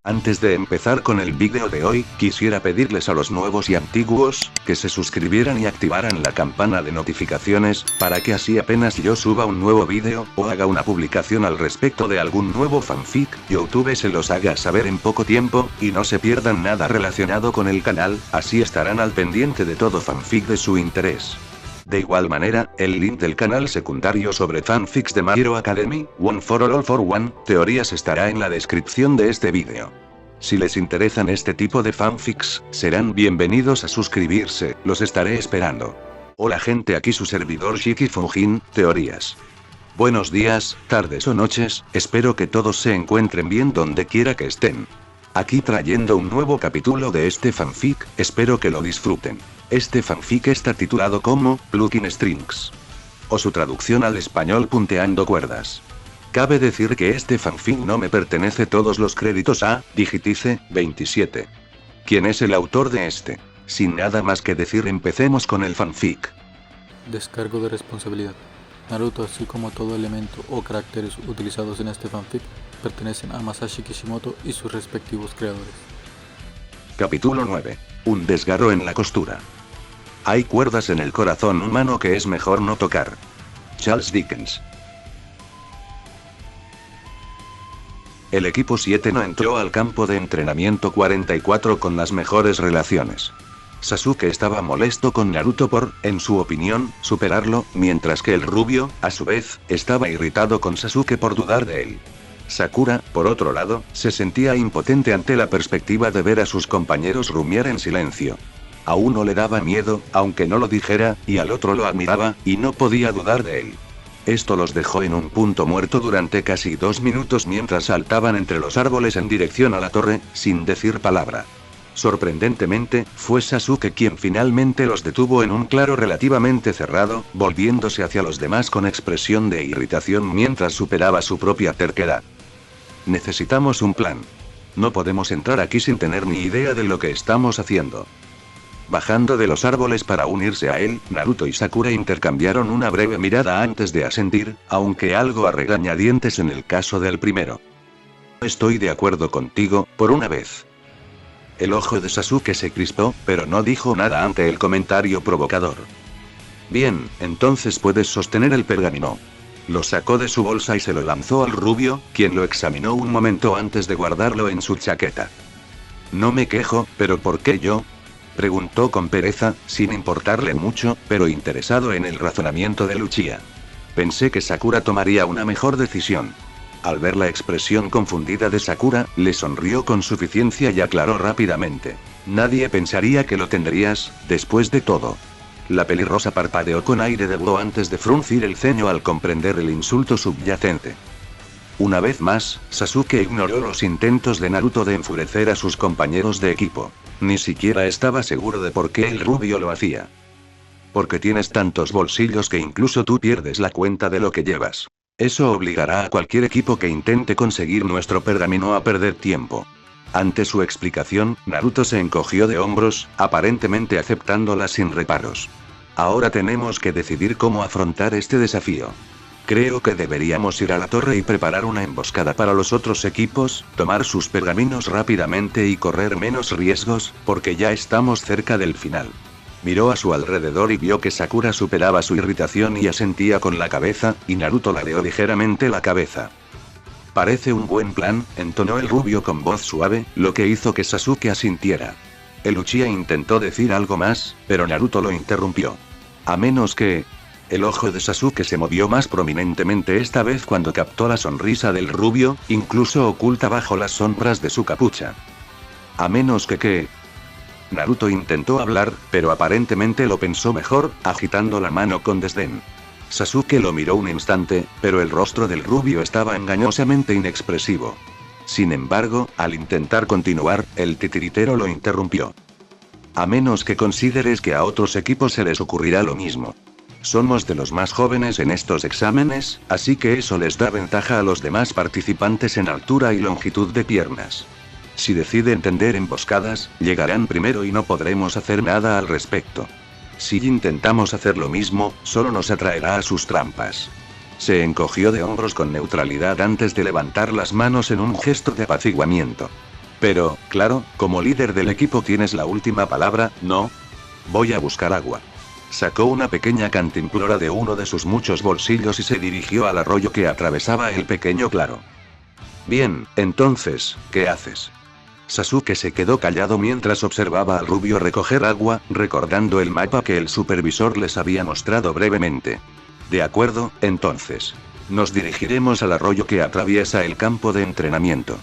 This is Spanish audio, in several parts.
Antes de empezar con el vídeo de hoy, quisiera pedirles a los nuevos y antiguos, que se suscribieran y activaran la campana de notificaciones, para que así apenas yo suba un nuevo vídeo, o haga una publicación al respecto de algún nuevo fanfic, YouTube se los haga saber en poco tiempo, y no se pierdan nada relacionado con el canal, así estarán al pendiente de todo fanfic de su interés. De igual manera, el link del canal secundario sobre fanfics de My Hero Academy, One for All for One, teorías estará en la descripción de este vídeo. Si les interesan este tipo de fanfics, serán bienvenidos a suscribirse, los estaré esperando. Hola gente, aquí su servidor Shiki Fujin, teorías. Buenos días, tardes o noches, espero que todos se encuentren bien donde quiera que estén. Aquí trayendo un nuevo capítulo de este fanfic, espero que lo disfruten. Este fanfic está titulado como Plucking Strings, o su traducción al español Punteando Cuerdas. Cabe decir que este fanfic no me pertenece, todos los créditos a Digitice 27. ¿Quién es el autor de este? Sin nada más que decir, empecemos con el fanfic. Descargo de responsabilidad. Naruto, así como todo elemento o caracteres utilizados en este fanfic, pertenecen a Masashi Kishimoto y sus respectivos creadores. Capítulo 9. Un desgarro en la costura. Hay cuerdas en el corazón humano que es mejor no tocar. Charles Dickens. El equipo 7 no entró al campo de entrenamiento 44 con las mejores relaciones. Sasuke estaba molesto con Naruto por, en su opinión, superarlo, mientras que el rubio, a su vez, estaba irritado con Sasuke por dudar de él. Sakura, por otro lado, se sentía impotente ante la perspectiva de ver a sus compañeros rumiar en silencio. A uno le daba miedo, aunque no lo dijera, y al otro lo admiraba, y no podía dudar de él. Esto los dejó en un punto muerto durante casi 2 minutos mientras saltaban entre los árboles en dirección a la torre, sin decir palabra. Sorprendentemente, fue Sasuke quien finalmente los detuvo en un claro relativamente cerrado, volviéndose hacia los demás con expresión de irritación mientras superaba su propia terquedad. Necesitamos un plan. No podemos entrar aquí sin tener ni idea de lo que estamos haciendo. Bajando de los árboles para unirse a él, Naruto y Sakura intercambiaron una breve mirada antes de asentir, aunque algo a regañadientes en el caso del primero. Estoy de acuerdo contigo, por una vez. El ojo de Sasuke se crispó, pero no dijo nada ante el comentario provocador. Bien, entonces puedes sostener el pergamino. Lo sacó de su bolsa y se lo lanzó al rubio, quien lo examinó un momento antes de guardarlo en su chaqueta. No me quejo, pero ¿por qué yo?, preguntó con pereza, sin importarle mucho, pero interesado en el razonamiento de Uchiha. Pensé que Sakura tomaría una mejor decisión. Al ver la expresión confundida de Sakura, le sonrió con suficiencia y aclaró rápidamente. Nadie pensaría que lo tendrías, después de todo. La pelirrosa parpadeó con aire de búho antes de fruncir el ceño al comprender el insulto subyacente. Una vez más, Sasuke ignoró los intentos de Naruto de enfurecer a sus compañeros de equipo. Ni siquiera estaba seguro de por qué el rubio lo hacía. Porque tienes tantos bolsillos que incluso tú pierdes la cuenta de lo que llevas. Eso obligará a cualquier equipo que intente conseguir nuestro pergamino a perder tiempo. Ante su explicación, Naruto se encogió de hombros, aparentemente aceptándola sin reparos. Ahora tenemos que decidir cómo afrontar este desafío. Creo que deberíamos ir a la torre y preparar una emboscada para los otros equipos, tomar sus pergaminos rápidamente y correr menos riesgos, porque ya estamos cerca del final. Miró a su alrededor y vio que Sakura superaba su irritación y asentía con la cabeza, y Naruto ladeó ligeramente la cabeza. Parece un buen plan, entonó el rubio con voz suave, lo que hizo que Sasuke asintiera. El Uchiha intentó decir algo más, pero Naruto lo interrumpió. A menos que... El ojo de Sasuke se movió más prominentemente esta vez cuando captó la sonrisa del rubio, incluso oculta bajo las sombras de su capucha. A menos que... Naruto intentó hablar, pero aparentemente lo pensó mejor, agitando la mano con desdén. Sasuke lo miró un instante, pero el rostro del rubio estaba engañosamente inexpresivo. Sin embargo, al intentar continuar, el titiritero lo interrumpió. A menos que consideres que a otros equipos se les ocurrirá lo mismo. Somos de los más jóvenes en estos exámenes, así que eso les da ventaja a los demás participantes en altura y longitud de piernas. Si deciden tender emboscadas, llegarán primero y no podremos hacer nada al respecto. Si intentamos hacer lo mismo, solo nos atraerá a sus trampas. Se encogió de hombros con neutralidad antes de levantar las manos en un gesto de apaciguamiento. Pero, claro, como líder del equipo tienes la última palabra, ¿no? Voy a buscar agua. Sacó una pequeña cantimplora de uno de sus muchos bolsillos y se dirigió al arroyo que atravesaba el pequeño claro. Bien, entonces, ¿qué haces? Sasuke se quedó callado mientras observaba al rubio recoger agua, recordando el mapa que el supervisor les había mostrado brevemente. De acuerdo, entonces. Nos dirigiremos al arroyo que atraviesa el campo de entrenamiento.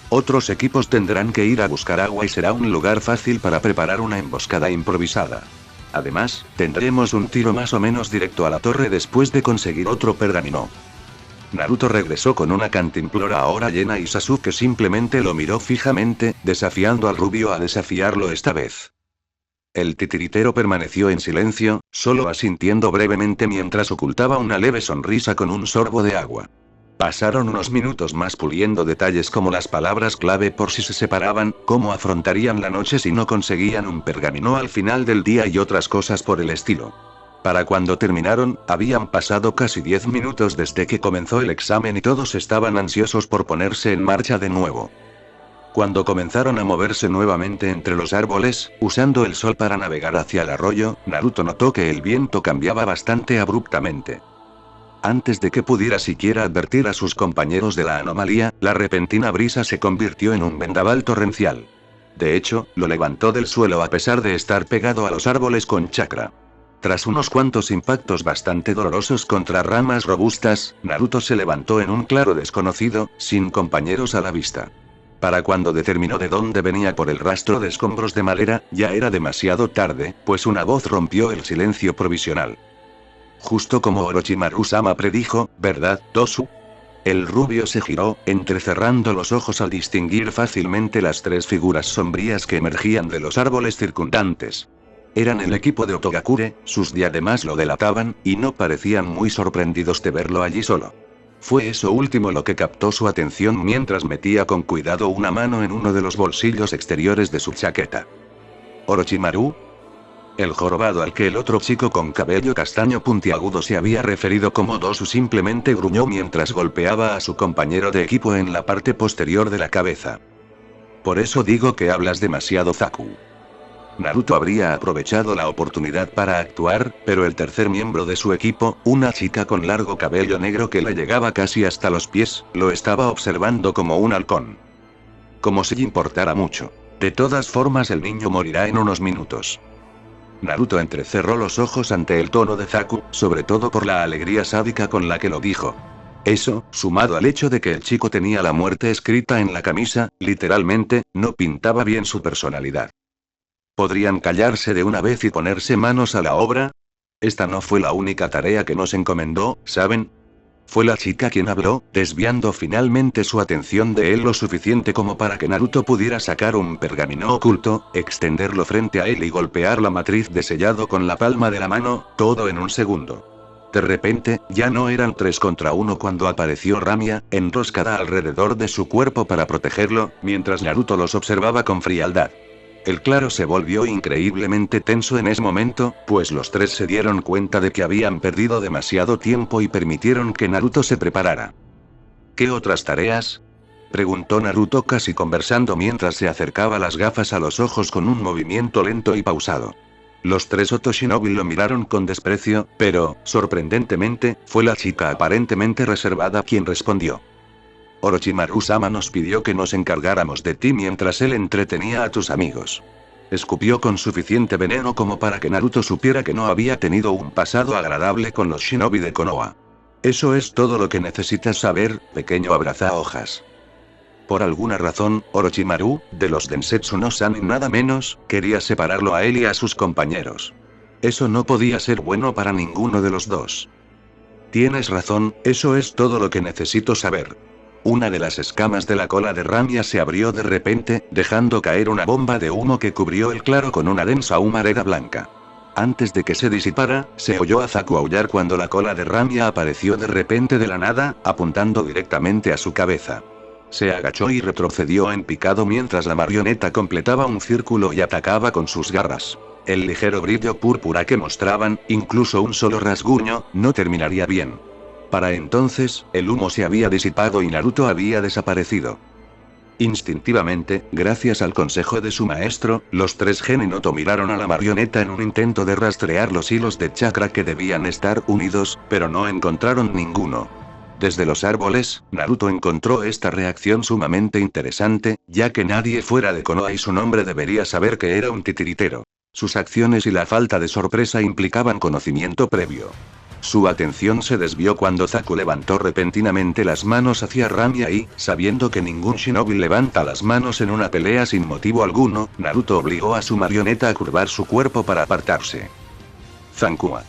Otros equipos tendrán que ir a buscar agua y será un lugar fácil para preparar una emboscada improvisada. Además, tendremos un tiro más o menos directo a la torre después de conseguir otro pergamino. Naruto regresó con una cantimplora ahora llena y Sasuke simplemente lo miró fijamente, desafiando al rubio a desafiarlo esta vez. El titiritero permaneció en silencio, solo asintiendo brevemente mientras ocultaba una leve sonrisa con un sorbo de agua. Pasaron unos minutos más puliendo detalles como las palabras clave por si se separaban, cómo afrontarían la noche si no conseguían un pergamino al final del día y otras cosas por el estilo. Para cuando terminaron, habían pasado casi 10 minutos desde que comenzó el examen y todos estaban ansiosos por ponerse en marcha de nuevo. Cuando comenzaron a moverse nuevamente entre los árboles, usando el sol para navegar hacia el arroyo, Naruto notó que el viento cambiaba bastante abruptamente. Antes de que pudiera siquiera advertir a sus compañeros de la anomalía, la repentina brisa se convirtió en un vendaval torrencial. De hecho, lo levantó del suelo a pesar de estar pegado a los árboles con chakra. Tras unos cuantos impactos bastante dolorosos contra ramas robustas, Naruto se levantó en un claro desconocido, sin compañeros a la vista. Para cuando determinó de dónde venía por el rastro de escombros de madera, ya era demasiado tarde, pues una voz rompió el silencio provisional. Justo como Orochimaru-sama predijo, ¿verdad, Tosu? El rubio se giró, entrecerrando los ojos al distinguir fácilmente las tres figuras sombrías que emergían de los árboles circundantes. Eran el equipo de Otogakure, sus diademas lo delataban, y no parecían muy sorprendidos de verlo allí solo. Fue eso último lo que captó su atención mientras metía con cuidado una mano en uno de los bolsillos exteriores de su chaqueta. ¿Orochimaru? El jorobado al que el otro chico con cabello castaño puntiagudo se había referido como Dosu simplemente gruñó mientras golpeaba a su compañero de equipo en la parte posterior de la cabeza. Por eso digo que hablas demasiado, Zaku. Naruto habría aprovechado la oportunidad para actuar, pero el tercer miembro de su equipo, una chica con largo cabello negro que le llegaba casi hasta los pies, lo estaba observando como un halcón. Como si importara mucho. De todas formas el niño morirá en unos minutos. Naruto entrecerró los ojos ante el tono de Zaku, sobre todo por la alegría sádica con la que lo dijo. Eso, sumado al hecho de que el chico tenía la muerte escrita en la camisa, literalmente, no pintaba bien su personalidad. ¿Podrían callarse de una vez y ponerse manos a la obra? Esta no fue la única tarea que nos encomendó, ¿saben? Fue la chica quien habló, desviando finalmente su atención de él lo suficiente como para que Naruto pudiera sacar un pergamino oculto, extenderlo frente a él y golpear la matriz de sellado con la palma de la mano, todo en un segundo. De repente, ya no eran 3 contra 1 cuando apareció Ramia, enroscada alrededor de su cuerpo para protegerlo, mientras Naruto los observaba con frialdad. El claro se volvió increíblemente tenso en ese momento, pues los tres se dieron cuenta de que habían perdido demasiado tiempo y permitieron que Naruto se preparara. ¿Qué otras tareas? Preguntó Naruto casi conversando mientras se acercaba las gafas a los ojos con un movimiento lento y pausado. Los tres Otoshinobi lo miraron con desprecio, pero, sorprendentemente, fue la chica aparentemente reservada quien respondió. Orochimaru-sama nos pidió que nos encargáramos de ti mientras él entretenía a tus amigos. Escupió con suficiente veneno como para que Naruto supiera que no había tenido un pasado agradable con los shinobi de Konoha. Eso es todo lo que necesitas saber, pequeño abrazahojas. Por alguna razón, Orochimaru, de los Densetsu no Sanin nada menos, quería separarlo a él y a sus compañeros. Eso no podía ser bueno para ninguno de los dos. Tienes razón, eso es todo lo que necesito saber. Una de las escamas de la cola de Ramia se abrió de repente, dejando caer una bomba de humo que cubrió el claro con una densa humareda blanca. Antes de que se disipara, se oyó a Zaku aullar cuando la cola de Ramia apareció de repente de la nada, apuntando directamente a su cabeza. Se agachó y retrocedió en picado mientras la marioneta completaba un círculo y atacaba con sus garras. El ligero brillo púrpura que mostraban, incluso un solo rasguño, no terminaría bien. Para entonces, el humo se había disipado y Naruto había desaparecido. Instintivamente, gracias al consejo de su maestro, los tres Geninoto miraron a la marioneta en un intento de rastrear los hilos de chakra que debían estar unidos, pero no encontraron ninguno. Desde los árboles, Naruto encontró esta reacción sumamente interesante, ya que nadie fuera de Konoha y su nombre debería saber que era un titiritero. Sus acciones y la falta de sorpresa implicaban conocimiento previo. Su atención se desvió cuando Zaku levantó repentinamente las manos hacia Ramia y, sabiendo que ningún shinobi levanta las manos en una pelea sin motivo alguno, Naruto obligó a su marioneta a curvar su cuerpo para apartarse. Zankua.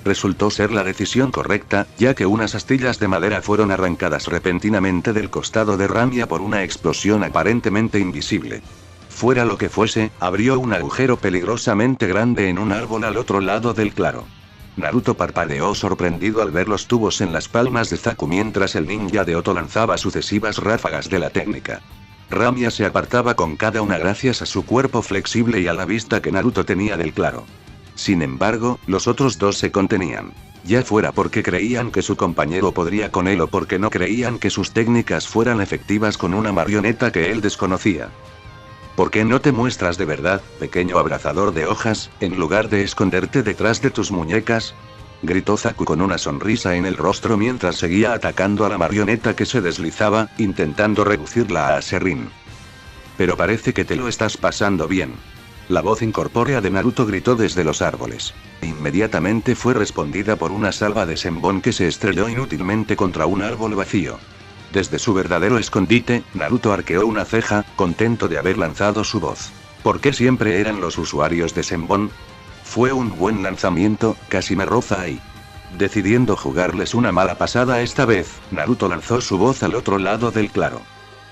Resultó ser la decisión correcta, ya que unas astillas de madera fueron arrancadas repentinamente del costado de Ramia por una explosión aparentemente invisible. Fuera lo que fuese, abrió un agujero peligrosamente grande en un árbol al otro lado del claro. Naruto parpadeó sorprendido al ver los tubos en las palmas de Zaku mientras el ninja de Oto lanzaba sucesivas ráfagas de la técnica. Ramia se apartaba con cada una gracias a su cuerpo flexible y a la vista que Naruto tenía del claro. Sin embargo, los otros dos se contenían. Ya fuera porque creían que su compañero podría con él o porque no creían que sus técnicas fueran efectivas con una marioneta que él desconocía. ¿Por qué no te muestras de verdad, pequeño abrazador de hojas, en lugar de esconderte detrás de tus muñecas? Gritó Zaku con una sonrisa en el rostro mientras seguía atacando a la marioneta que se deslizaba, intentando reducirla a aserrín. Pero parece que te lo estás pasando bien. La voz incorpórea de Naruto gritó desde los árboles. Inmediatamente fue respondida por una salva de Senbon que se estrelló inútilmente contra un árbol vacío. Desde su verdadero escondite, Naruto arqueó una ceja, contento de haber lanzado su voz. ¿Por qué siempre eran los usuarios de Senbon? Fue un buen lanzamiento, casi me roza ahí. Decidiendo jugarles una mala pasada esta vez, Naruto lanzó su voz al otro lado del claro.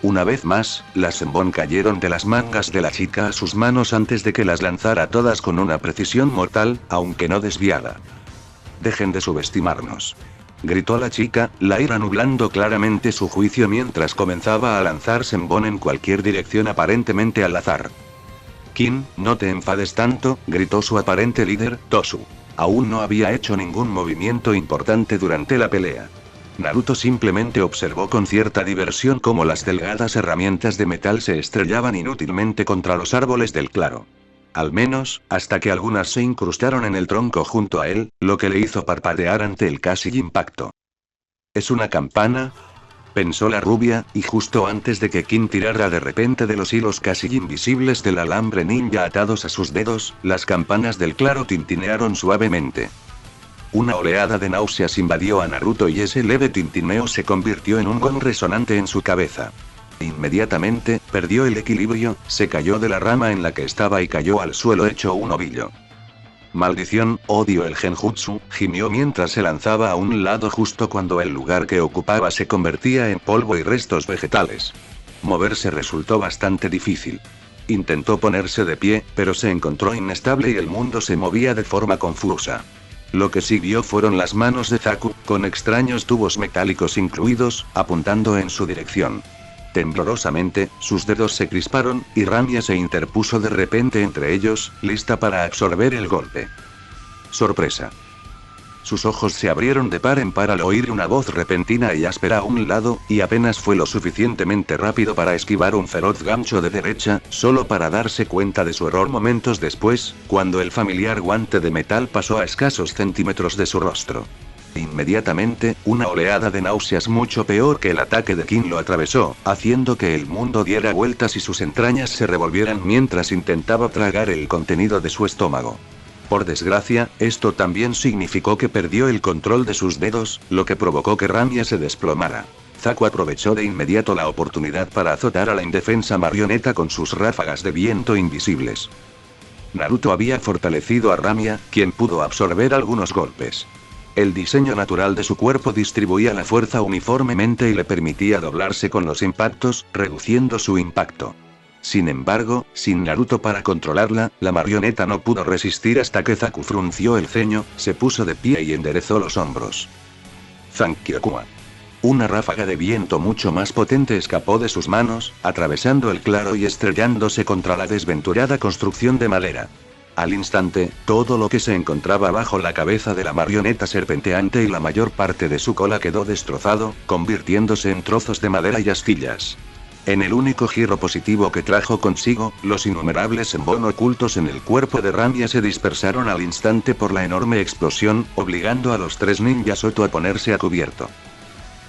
Una vez más, las Senbon cayeron de las mangas de la chica a sus manos antes de que las lanzara todas con una precisión mortal, aunque no desviada. Dejen de subestimarnos. Gritó la chica, la ira nublando claramente su juicio mientras comenzaba a lanzar Senbon en cualquier dirección aparentemente al azar. Kin, no te enfades tanto, gritó su aparente líder, Tosu. Aún no había hecho ningún movimiento importante durante la pelea. Naruto simplemente observó con cierta diversión cómo las delgadas herramientas de metal se estrellaban inútilmente contra los árboles del claro. Al menos, hasta que algunas se incrustaron en el tronco junto a él, lo que le hizo parpadear ante el casi impacto. ¿Es una campana?, pensó la rubia, y justo antes de que Kin tirara de repente de los hilos casi invisibles del alambre ninja atados a sus dedos, las campanas del claro tintinearon suavemente. Una oleada de náuseas invadió a Naruto y ese leve tintineo se convirtió en un gong resonante en su cabeza. Inmediatamente, perdió el equilibrio, se cayó de la rama en la que estaba y cayó al suelo hecho un ovillo. Maldición, odio el genjutsu, gimió mientras se lanzaba a un lado justo cuando el lugar que ocupaba se convertía en polvo y restos vegetales. Moverse resultó bastante difícil. Intentó ponerse de pie, pero se encontró inestable y el mundo se movía de forma confusa. Lo que siguió fueron las manos de Zaku, con extraños tubos metálicos incluidos, apuntando en su dirección. Temblorosamente, sus dedos se crisparon, y Ramia se interpuso de repente entre ellos, lista para absorber el golpe. Sorpresa. Sus ojos se abrieron de par en par al oír una voz repentina y áspera a un lado, y apenas fue lo suficientemente rápido para esquivar un feroz gancho de derecha, solo para darse cuenta de su error momentos después, cuando el familiar guante de metal pasó a escasos centímetros de su rostro. Inmediatamente, una oleada de náuseas mucho peor que el ataque de Kin lo atravesó, haciendo que el mundo diera vueltas y sus entrañas se revolvieran mientras intentaba tragar el contenido de su estómago. Por desgracia, esto también significó que perdió el control de sus dedos, lo que provocó que Ramia se desplomara. Zaku aprovechó de inmediato la oportunidad para azotar a la indefensa marioneta con sus ráfagas de viento invisibles. Naruto había fortalecido a Ramia, quien pudo absorber algunos golpes. El diseño natural de su cuerpo distribuía la fuerza uniformemente y le permitía doblarse con los impactos, reduciendo su impacto. Sin embargo, sin Naruto para controlarla, la marioneta no pudo resistir hasta que Zaku frunció el ceño, se puso de pie y enderezó los hombros. Zankyokua. Una ráfaga de viento mucho más potente escapó de sus manos, atravesando el claro y estrellándose contra la desventurada construcción de madera. Al instante, todo lo que se encontraba bajo la cabeza de la marioneta serpenteante y la mayor parte de su cola quedó destrozado, convirtiéndose en trozos de madera y astillas. En el único giro positivo que trajo consigo, los innumerables Senbon ocultos en el cuerpo de Ramia se dispersaron al instante por la enorme explosión, obligando a los 3 ninjas Oto a ponerse a cubierto.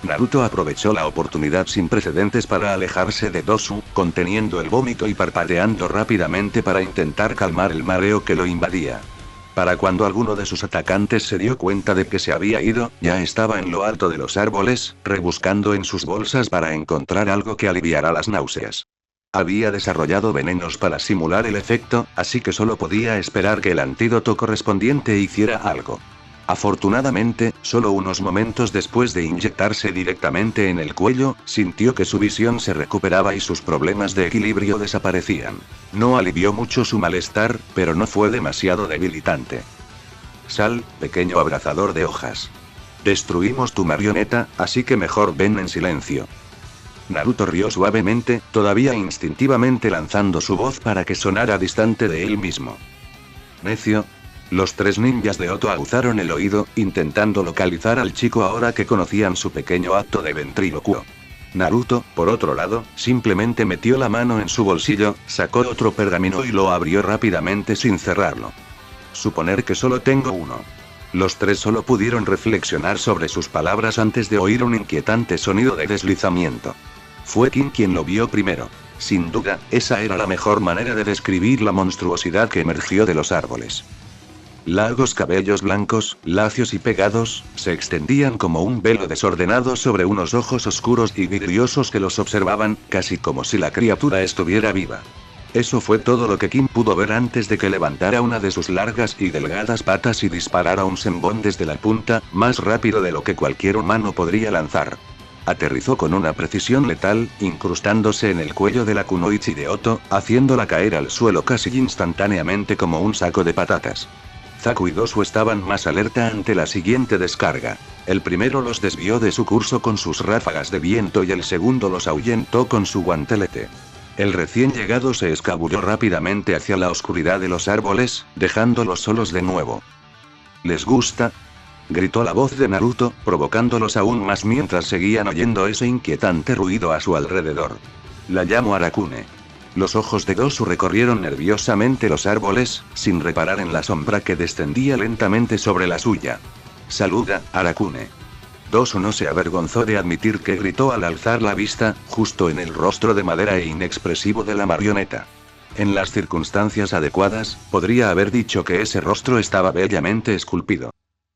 Naruto aprovechó la oportunidad sin precedentes para alejarse de Dosu, conteniendo el vómito y parpadeando rápidamente para intentar calmar el mareo que lo invadía. Para cuando alguno de sus atacantes se dio cuenta de que se había ido, ya estaba en lo alto de los árboles, rebuscando en sus bolsas para encontrar algo que aliviara las náuseas. Había desarrollado venenos para simular el efecto, así que solo podía esperar que el antídoto correspondiente hiciera algo. Afortunadamente, solo unos momentos después de inyectarse directamente en el cuello, sintió que su visión se recuperaba y sus problemas de equilibrio desaparecían. No alivió mucho su malestar, pero no fue demasiado debilitante. Sal, pequeño abrazador de hojas. Destruimos tu marioneta, así que mejor ven en silencio. Naruto rió suavemente, todavía instintivamente lanzando su voz para que sonara distante de él mismo. Necio. Los 3 ninjas de Oto aguzaron el oído, intentando localizar al chico ahora que conocían su pequeño acto de ventrílocuo. Naruto, por otro lado, simplemente metió la mano en su bolsillo, sacó otro pergamino y lo abrió rápidamente sin cerrarlo. Suponer que solo tengo uno. Los 3 solo pudieron reflexionar sobre sus palabras antes de oír un inquietante sonido de deslizamiento. Fue King quien lo vio primero. Sin duda, esa era la mejor manera de describir la monstruosidad que emergió de los árboles. Largos cabellos blancos, lacios y pegados, se extendían como un velo desordenado sobre unos ojos oscuros y vidriosos que los observaban, casi como si la criatura estuviera viva. Eso fue todo lo que Kim pudo ver antes de que levantara una de sus largas y delgadas patas y disparara un Senbon desde la punta, más rápido de lo que cualquier humano podría lanzar. Aterrizó con una precisión letal, incrustándose en el cuello de la kunoichi de Oto, haciéndola caer al suelo casi instantáneamente como un saco de patatas. Zaku y Dosu estaban más alerta ante la siguiente descarga. El primero los desvió de su curso con sus ráfagas de viento y el segundo los ahuyentó con su guantelete. El recién llegado se escabulló rápidamente hacia la oscuridad de los árboles, dejándolos solos de nuevo. ¿Les gusta?, gritó la voz de Naruto, provocándolos aún más mientras seguían oyendo ese inquietante ruido a su alrededor. La llamo Arakune. Los ojos de Dosu recorrieron nerviosamente los árboles, sin reparar en la sombra que descendía lentamente sobre la suya. Saluda, Arakune. Dosu no se avergonzó de admitir que gritó al alzar la vista, justo en el rostro de madera e inexpresivo de la marioneta. En las circunstancias adecuadas, podría haber dicho que ese rostro estaba bellamente esculpido.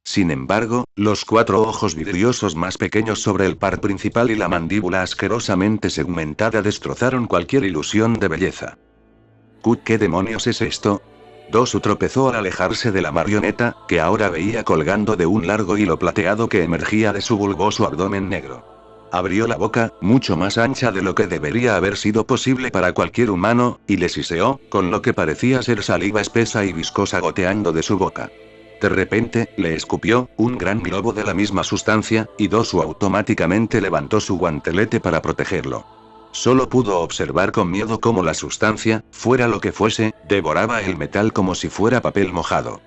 Sin embargo, los 4 ojos vidriosos más pequeños sobre el par principal y la mandíbula asquerosamente segmentada destrozaron cualquier ilusión de belleza. ¿Qué demonios es esto? Dosu tropezó al alejarse de la marioneta, que ahora veía colgando de un largo hilo plateado que emergía de su bulboso abdomen negro. Abrió la boca, mucho más ancha de lo que debería haber sido posible para cualquier humano, y le siseó, con lo que parecía ser saliva espesa y viscosa goteando de su boca. De repente, le escupió, un gran globo de la misma sustancia, y Dosu automáticamente levantó su guantelete para protegerlo. Solo pudo observar con miedo cómo la sustancia, fuera lo que fuese, devoraba el metal como si fuera papel mojado.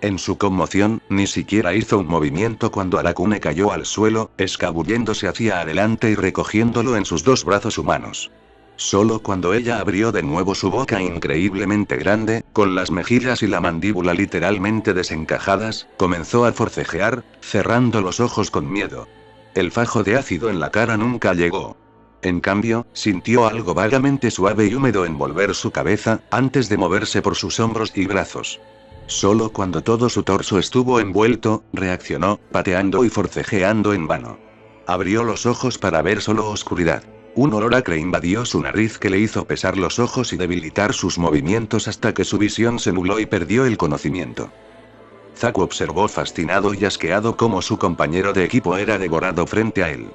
En su conmoción, ni siquiera hizo un movimiento cuando Arakune cayó al suelo, escabulléndose hacia adelante y recogiéndolo en sus 2 brazos humanos. Solo cuando ella abrió de nuevo su boca increíblemente grande, con las mejillas y la mandíbula literalmente desencajadas, comenzó a forcejear, cerrando los ojos con miedo. El fajo de ácido en la cara nunca llegó. En cambio, sintió algo vagamente suave y húmedo envolver su cabeza, antes de moverse por sus hombros y brazos. Solo cuando todo su torso estuvo envuelto, reaccionó, pateando y forcejeando en vano. Abrió los ojos para ver solo oscuridad. Un olor acre invadió su nariz que le hizo pesar los ojos y debilitar sus movimientos hasta que su visión se nubló y perdió el conocimiento. Zaku observó fascinado y asqueado cómo su compañero de equipo era devorado frente a él.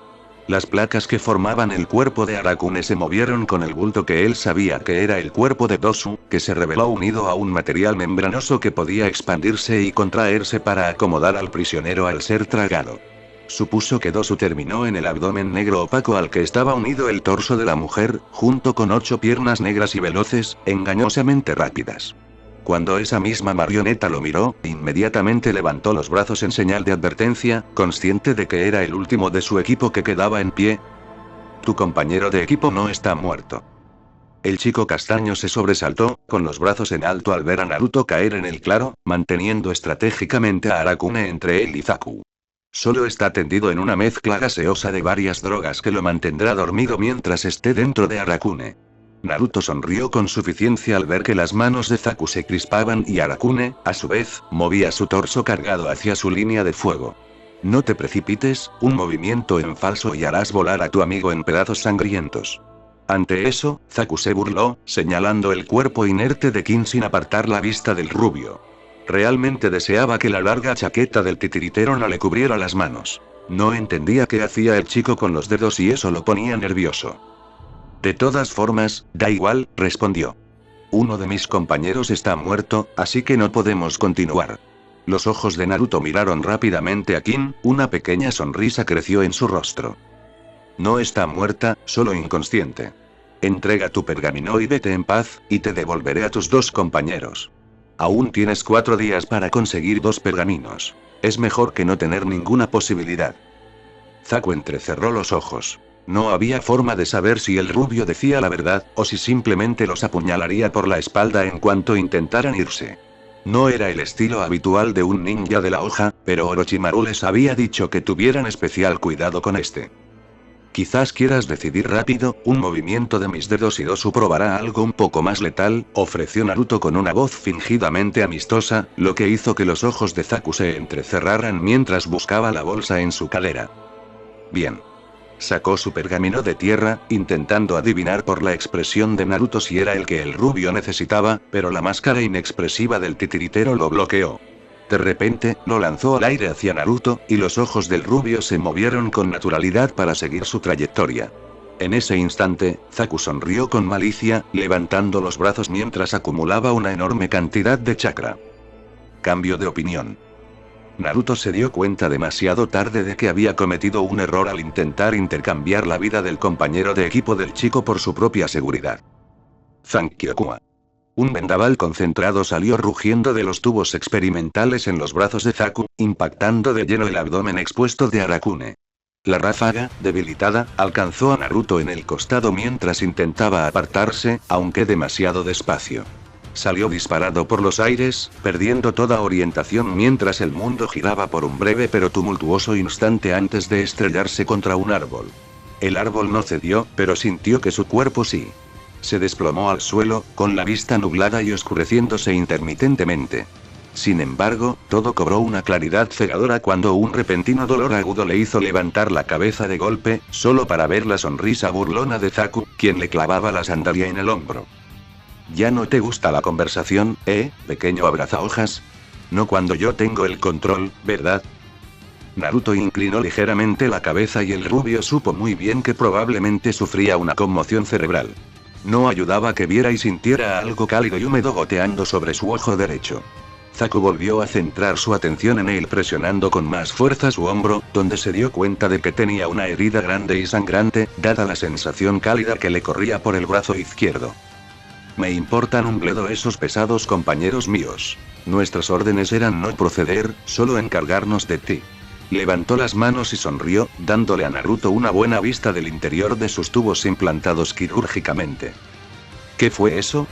Las placas que formaban el cuerpo de Arakune se movieron con el bulto que él sabía que era el cuerpo de Dosu, que se reveló unido a un material membranoso que podía expandirse y contraerse para acomodar al prisionero al ser tragado. Supuso que Dosu terminó en el abdomen negro opaco al que estaba unido el torso de la mujer, junto con 8 piernas negras y veloces, engañosamente rápidas. Cuando esa misma marioneta lo miró, inmediatamente levantó los brazos en señal de advertencia, consciente de que era el último de su equipo que quedaba en pie. Tu compañero de equipo no está muerto. El chico castaño se sobresaltó, con los brazos en alto al ver a Naruto caer en el claro, manteniendo estratégicamente a Arakune entre él y Zaku. Solo está tendido en una mezcla gaseosa de varias drogas que lo mantendrá dormido mientras esté dentro de Arakune. Naruto sonrió con suficiencia al ver que las manos de Zaku se crispaban y Arakune, a su vez, movía su torso cargado hacia su línea de fuego. No te precipites, un movimiento en falso y harás volar a tu amigo en pedazos sangrientos. Ante eso, Zaku se burló, señalando el cuerpo inerte de Kin sin apartar la vista del rubio. Realmente deseaba que la larga chaqueta del titiritero no le cubriera las manos. No entendía qué hacía el chico con los dedos y eso lo ponía nervioso. De todas formas, da igual, respondió. Uno de mis compañeros está muerto, así que no podemos continuar. Los ojos de Naruto miraron rápidamente a Kin, una pequeña sonrisa creció en su rostro. No está muerta, solo inconsciente. Entrega tu pergamino y vete en paz, y te devolveré a tus 2 compañeros. Aún tienes 4 días para conseguir 2 pergaminos. Es mejor que no tener ninguna posibilidad. Zaku entrecerró los ojos. No había forma de saber si el rubio decía la verdad, o si simplemente los apuñalaría por la espalda en cuanto intentaran irse. No era el estilo habitual de un ninja de la hoja, pero Orochimaru les había dicho que tuvieran especial cuidado con este. Quizás quieras decidir rápido, un movimiento de mis dedos y Dosu probará algo un poco más letal, ofreció Naruto con una voz fingidamente amistosa, lo que hizo que los ojos de Zaku se entrecerraran mientras buscaba la bolsa en su cadera. Bien. Sacó su pergamino de tierra, intentando adivinar por la expresión de Naruto si era el que el rubio necesitaba, pero la máscara inexpresiva del titiritero lo bloqueó. De repente, lo lanzó al aire hacia Naruto, y los ojos del rubio se movieron con naturalidad para seguir su trayectoria. En ese instante, Zaku sonrió con malicia, levantando los brazos mientras acumulaba una enorme cantidad de chakra. Cambio de opinión. Naruto se dio cuenta demasiado tarde de que había cometido un error al intentar intercambiar la vida del compañero de equipo del chico por su propia seguridad. Zankyokua. Un vendaval concentrado salió rugiendo de los tubos experimentales en los brazos de Zaku, impactando de lleno el abdomen expuesto de Arakune. La ráfaga, debilitada, alcanzó a Naruto en el costado mientras intentaba apartarse, aunque demasiado despacio. Salió disparado por los aires, perdiendo toda orientación mientras el mundo giraba por un breve pero tumultuoso instante antes de estrellarse contra un árbol. El árbol no cedió, pero sintió que su cuerpo sí. Se desplomó al suelo, con la vista nublada y oscureciéndose intermitentemente. Sin embargo, todo cobró una claridad cegadora cuando un repentino dolor agudo le hizo levantar la cabeza de golpe, solo para ver la sonrisa burlona de Zaku, quien le clavaba la sandalia en el hombro. ¿Ya no te gusta la conversación, pequeño abrazahojas? No cuando yo tengo el control, ¿verdad? Naruto inclinó ligeramente la cabeza y el rubio supo muy bien que probablemente sufría una conmoción cerebral. No ayudaba que viera y sintiera algo cálido y húmedo goteando sobre su ojo derecho. Zaku volvió a centrar su atención en él presionando con más fuerza su hombro, donde se dio cuenta de que tenía una herida grande y sangrante, dada la sensación cálida que le corría por el brazo izquierdo. Me importan un bledo esos pesados compañeros míos. Nuestras órdenes eran no proceder, solo encargarnos de ti. Levantó las manos y sonrió, dándole a Naruto una buena vista del interior de sus tubos implantados quirúrgicamente. ¿Qué fue eso?,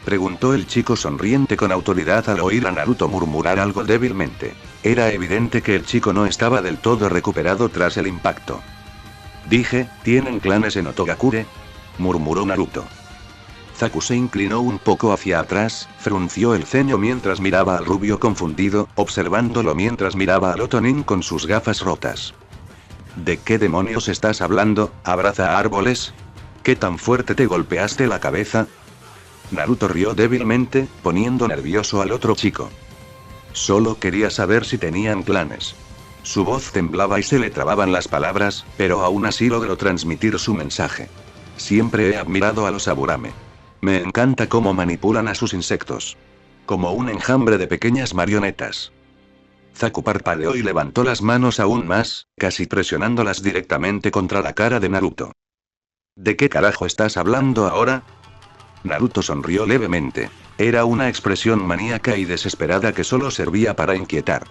preguntó el chico sonriente con autoridad al oír a Naruto murmurar algo débilmente. Era evidente que el chico no estaba del todo recuperado tras el impacto. Dije, ¿tienen clanes en Otogakure?, murmuró Naruto. Zaku se inclinó un poco hacia atrás, frunció el ceño mientras miraba al rubio confundido, observándolo mientras miraba al Otonin con sus gafas rotas. ¿De qué demonios estás hablando, abraza árboles? ¿Qué tan fuerte te golpeaste la cabeza? Naruto rió débilmente, poniendo nervioso al otro chico. Solo quería saber si tenían clanes. Su voz temblaba y se le trababan las palabras, pero aún así logró transmitir su mensaje. Siempre he admirado a los Aburame. Me encanta cómo manipulan a sus insectos. Como un enjambre de pequeñas marionetas. Zaku parpadeó y levantó las manos aún más, casi presionándolas directamente contra la cara de Naruto. ¿De qué carajo estás hablando ahora? Naruto sonrió levemente. Era una expresión maníaca y desesperada que solo servía para inquietar.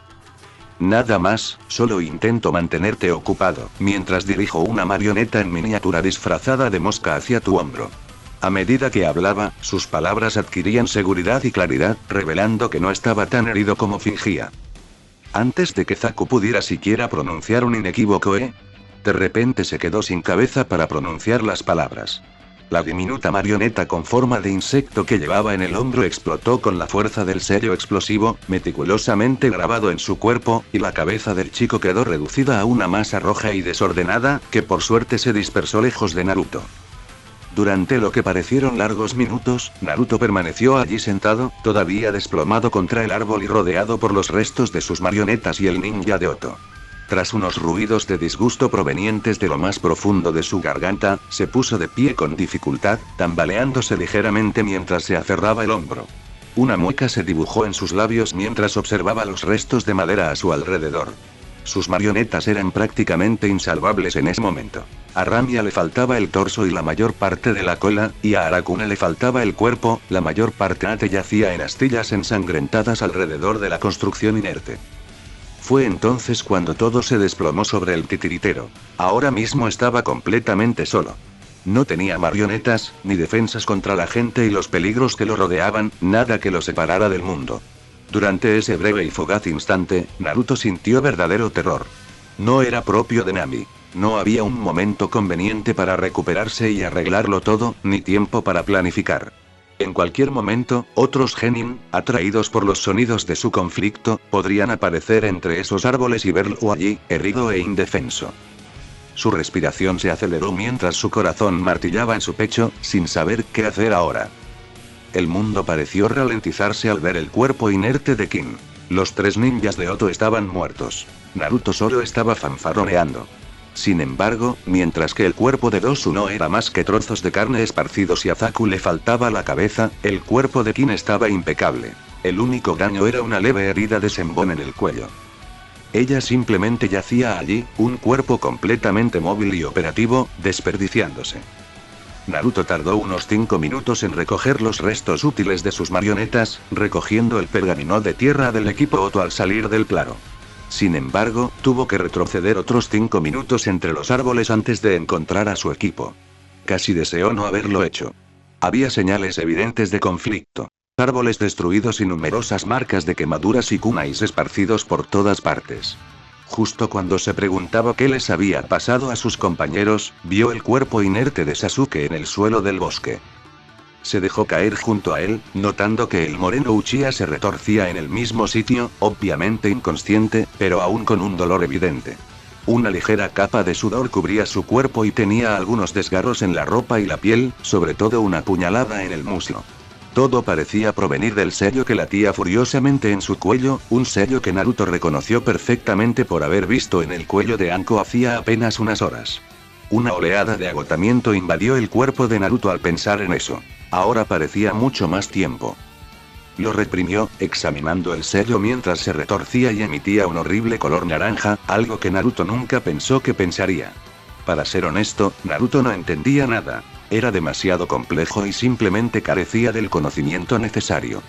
Nada más, solo intento mantenerte ocupado, mientras dirijo una marioneta en miniatura disfrazada de mosca hacia tu hombro. A medida que hablaba, sus palabras adquirían seguridad y claridad, revelando que no estaba tan herido como fingía. Antes de que Zaku pudiera siquiera pronunciar un inequívoco de repente se quedó sin cabeza para pronunciar las palabras. La diminuta marioneta con forma de insecto que llevaba en el hombro explotó con la fuerza del sello explosivo, meticulosamente grabado en su cuerpo, y la cabeza del chico quedó reducida a una masa roja y desordenada, que por suerte se dispersó lejos de Naruto. Durante lo que parecieron largos minutos, Naruto permaneció allí sentado, todavía desplomado contra el árbol y rodeado por los restos de sus marionetas y el ninja de Oto. Tras unos ruidos de disgusto provenientes de lo más profundo de su garganta, se puso de pie con dificultad, tambaleándose ligeramente mientras se aferraba el hombro. Una mueca se dibujó en sus labios mientras observaba los restos de madera a su alrededor. Sus marionetas eran prácticamente insalvables en ese momento. A Ramia le faltaba el torso y la mayor parte de la cola, y a Arakune le faltaba el cuerpo, la mayor parte yacía en astillas ensangrentadas alrededor de la construcción inerte. Fue entonces cuando todo se desplomó sobre el titiritero. Ahora mismo estaba completamente solo. No tenía marionetas, ni defensas contra la gente y los peligros que lo rodeaban, nada que lo separara del mundo. Durante ese breve y fugaz instante, Naruto sintió verdadero terror. No era propio de Nami. No había un momento conveniente para recuperarse y arreglarlo todo, ni tiempo para planificar. En cualquier momento, otros genin, atraídos por los sonidos de su conflicto, podrían aparecer entre esos árboles y verlo allí, herido e indefenso. Su respiración se aceleró mientras su corazón martillaba en su pecho, sin saber qué hacer ahora. El mundo pareció ralentizarse al ver el cuerpo inerte de Kin. Los 3 ninjas de Oto estaban muertos. Naruto solo estaba fanfarroneando. Sin embargo, mientras que el cuerpo de Dosu no era más que trozos de carne esparcidos y a Zaku le faltaba la cabeza, el cuerpo de Kin estaba impecable. El único daño era una leve herida de Senbon en el cuello. Ella simplemente yacía allí, un cuerpo completamente móvil y operativo, desperdiciándose. Naruto tardó unos 5 minutos en recoger los restos útiles de sus marionetas, recogiendo el pergamino de tierra del equipo Oto al salir del claro. Sin embargo, tuvo que retroceder otros 5 minutos entre los árboles antes de encontrar a su equipo. Casi deseó no haberlo hecho. Había señales evidentes de conflicto. Árboles destruidos y numerosas marcas de quemaduras y kunais esparcidos por todas partes. Justo cuando se preguntaba qué les había pasado a sus compañeros, vio el cuerpo inerte de Sasuke en el suelo del bosque. Se dejó caer junto a él, notando que el moreno Uchiha se retorcía en el mismo sitio, obviamente inconsciente, pero aún con un dolor evidente. Una ligera capa de sudor cubría su cuerpo y tenía algunos desgarros en la ropa y la piel, sobre todo una puñalada en el muslo. Todo parecía provenir del sello que latía furiosamente en su cuello, un sello que Naruto reconoció perfectamente por haber visto en el cuello de Anko hacía apenas unas horas. Una oleada de agotamiento invadió el cuerpo de Naruto al pensar en eso. Ahora parecía mucho más tiempo. Lo reprimió, examinando el sello mientras se retorcía y emitía un horrible color naranja, algo que Naruto nunca pensó que pensaría. Para ser honesto, Naruto no entendía nada. Era demasiado complejo y simplemente carecía del conocimiento necesario.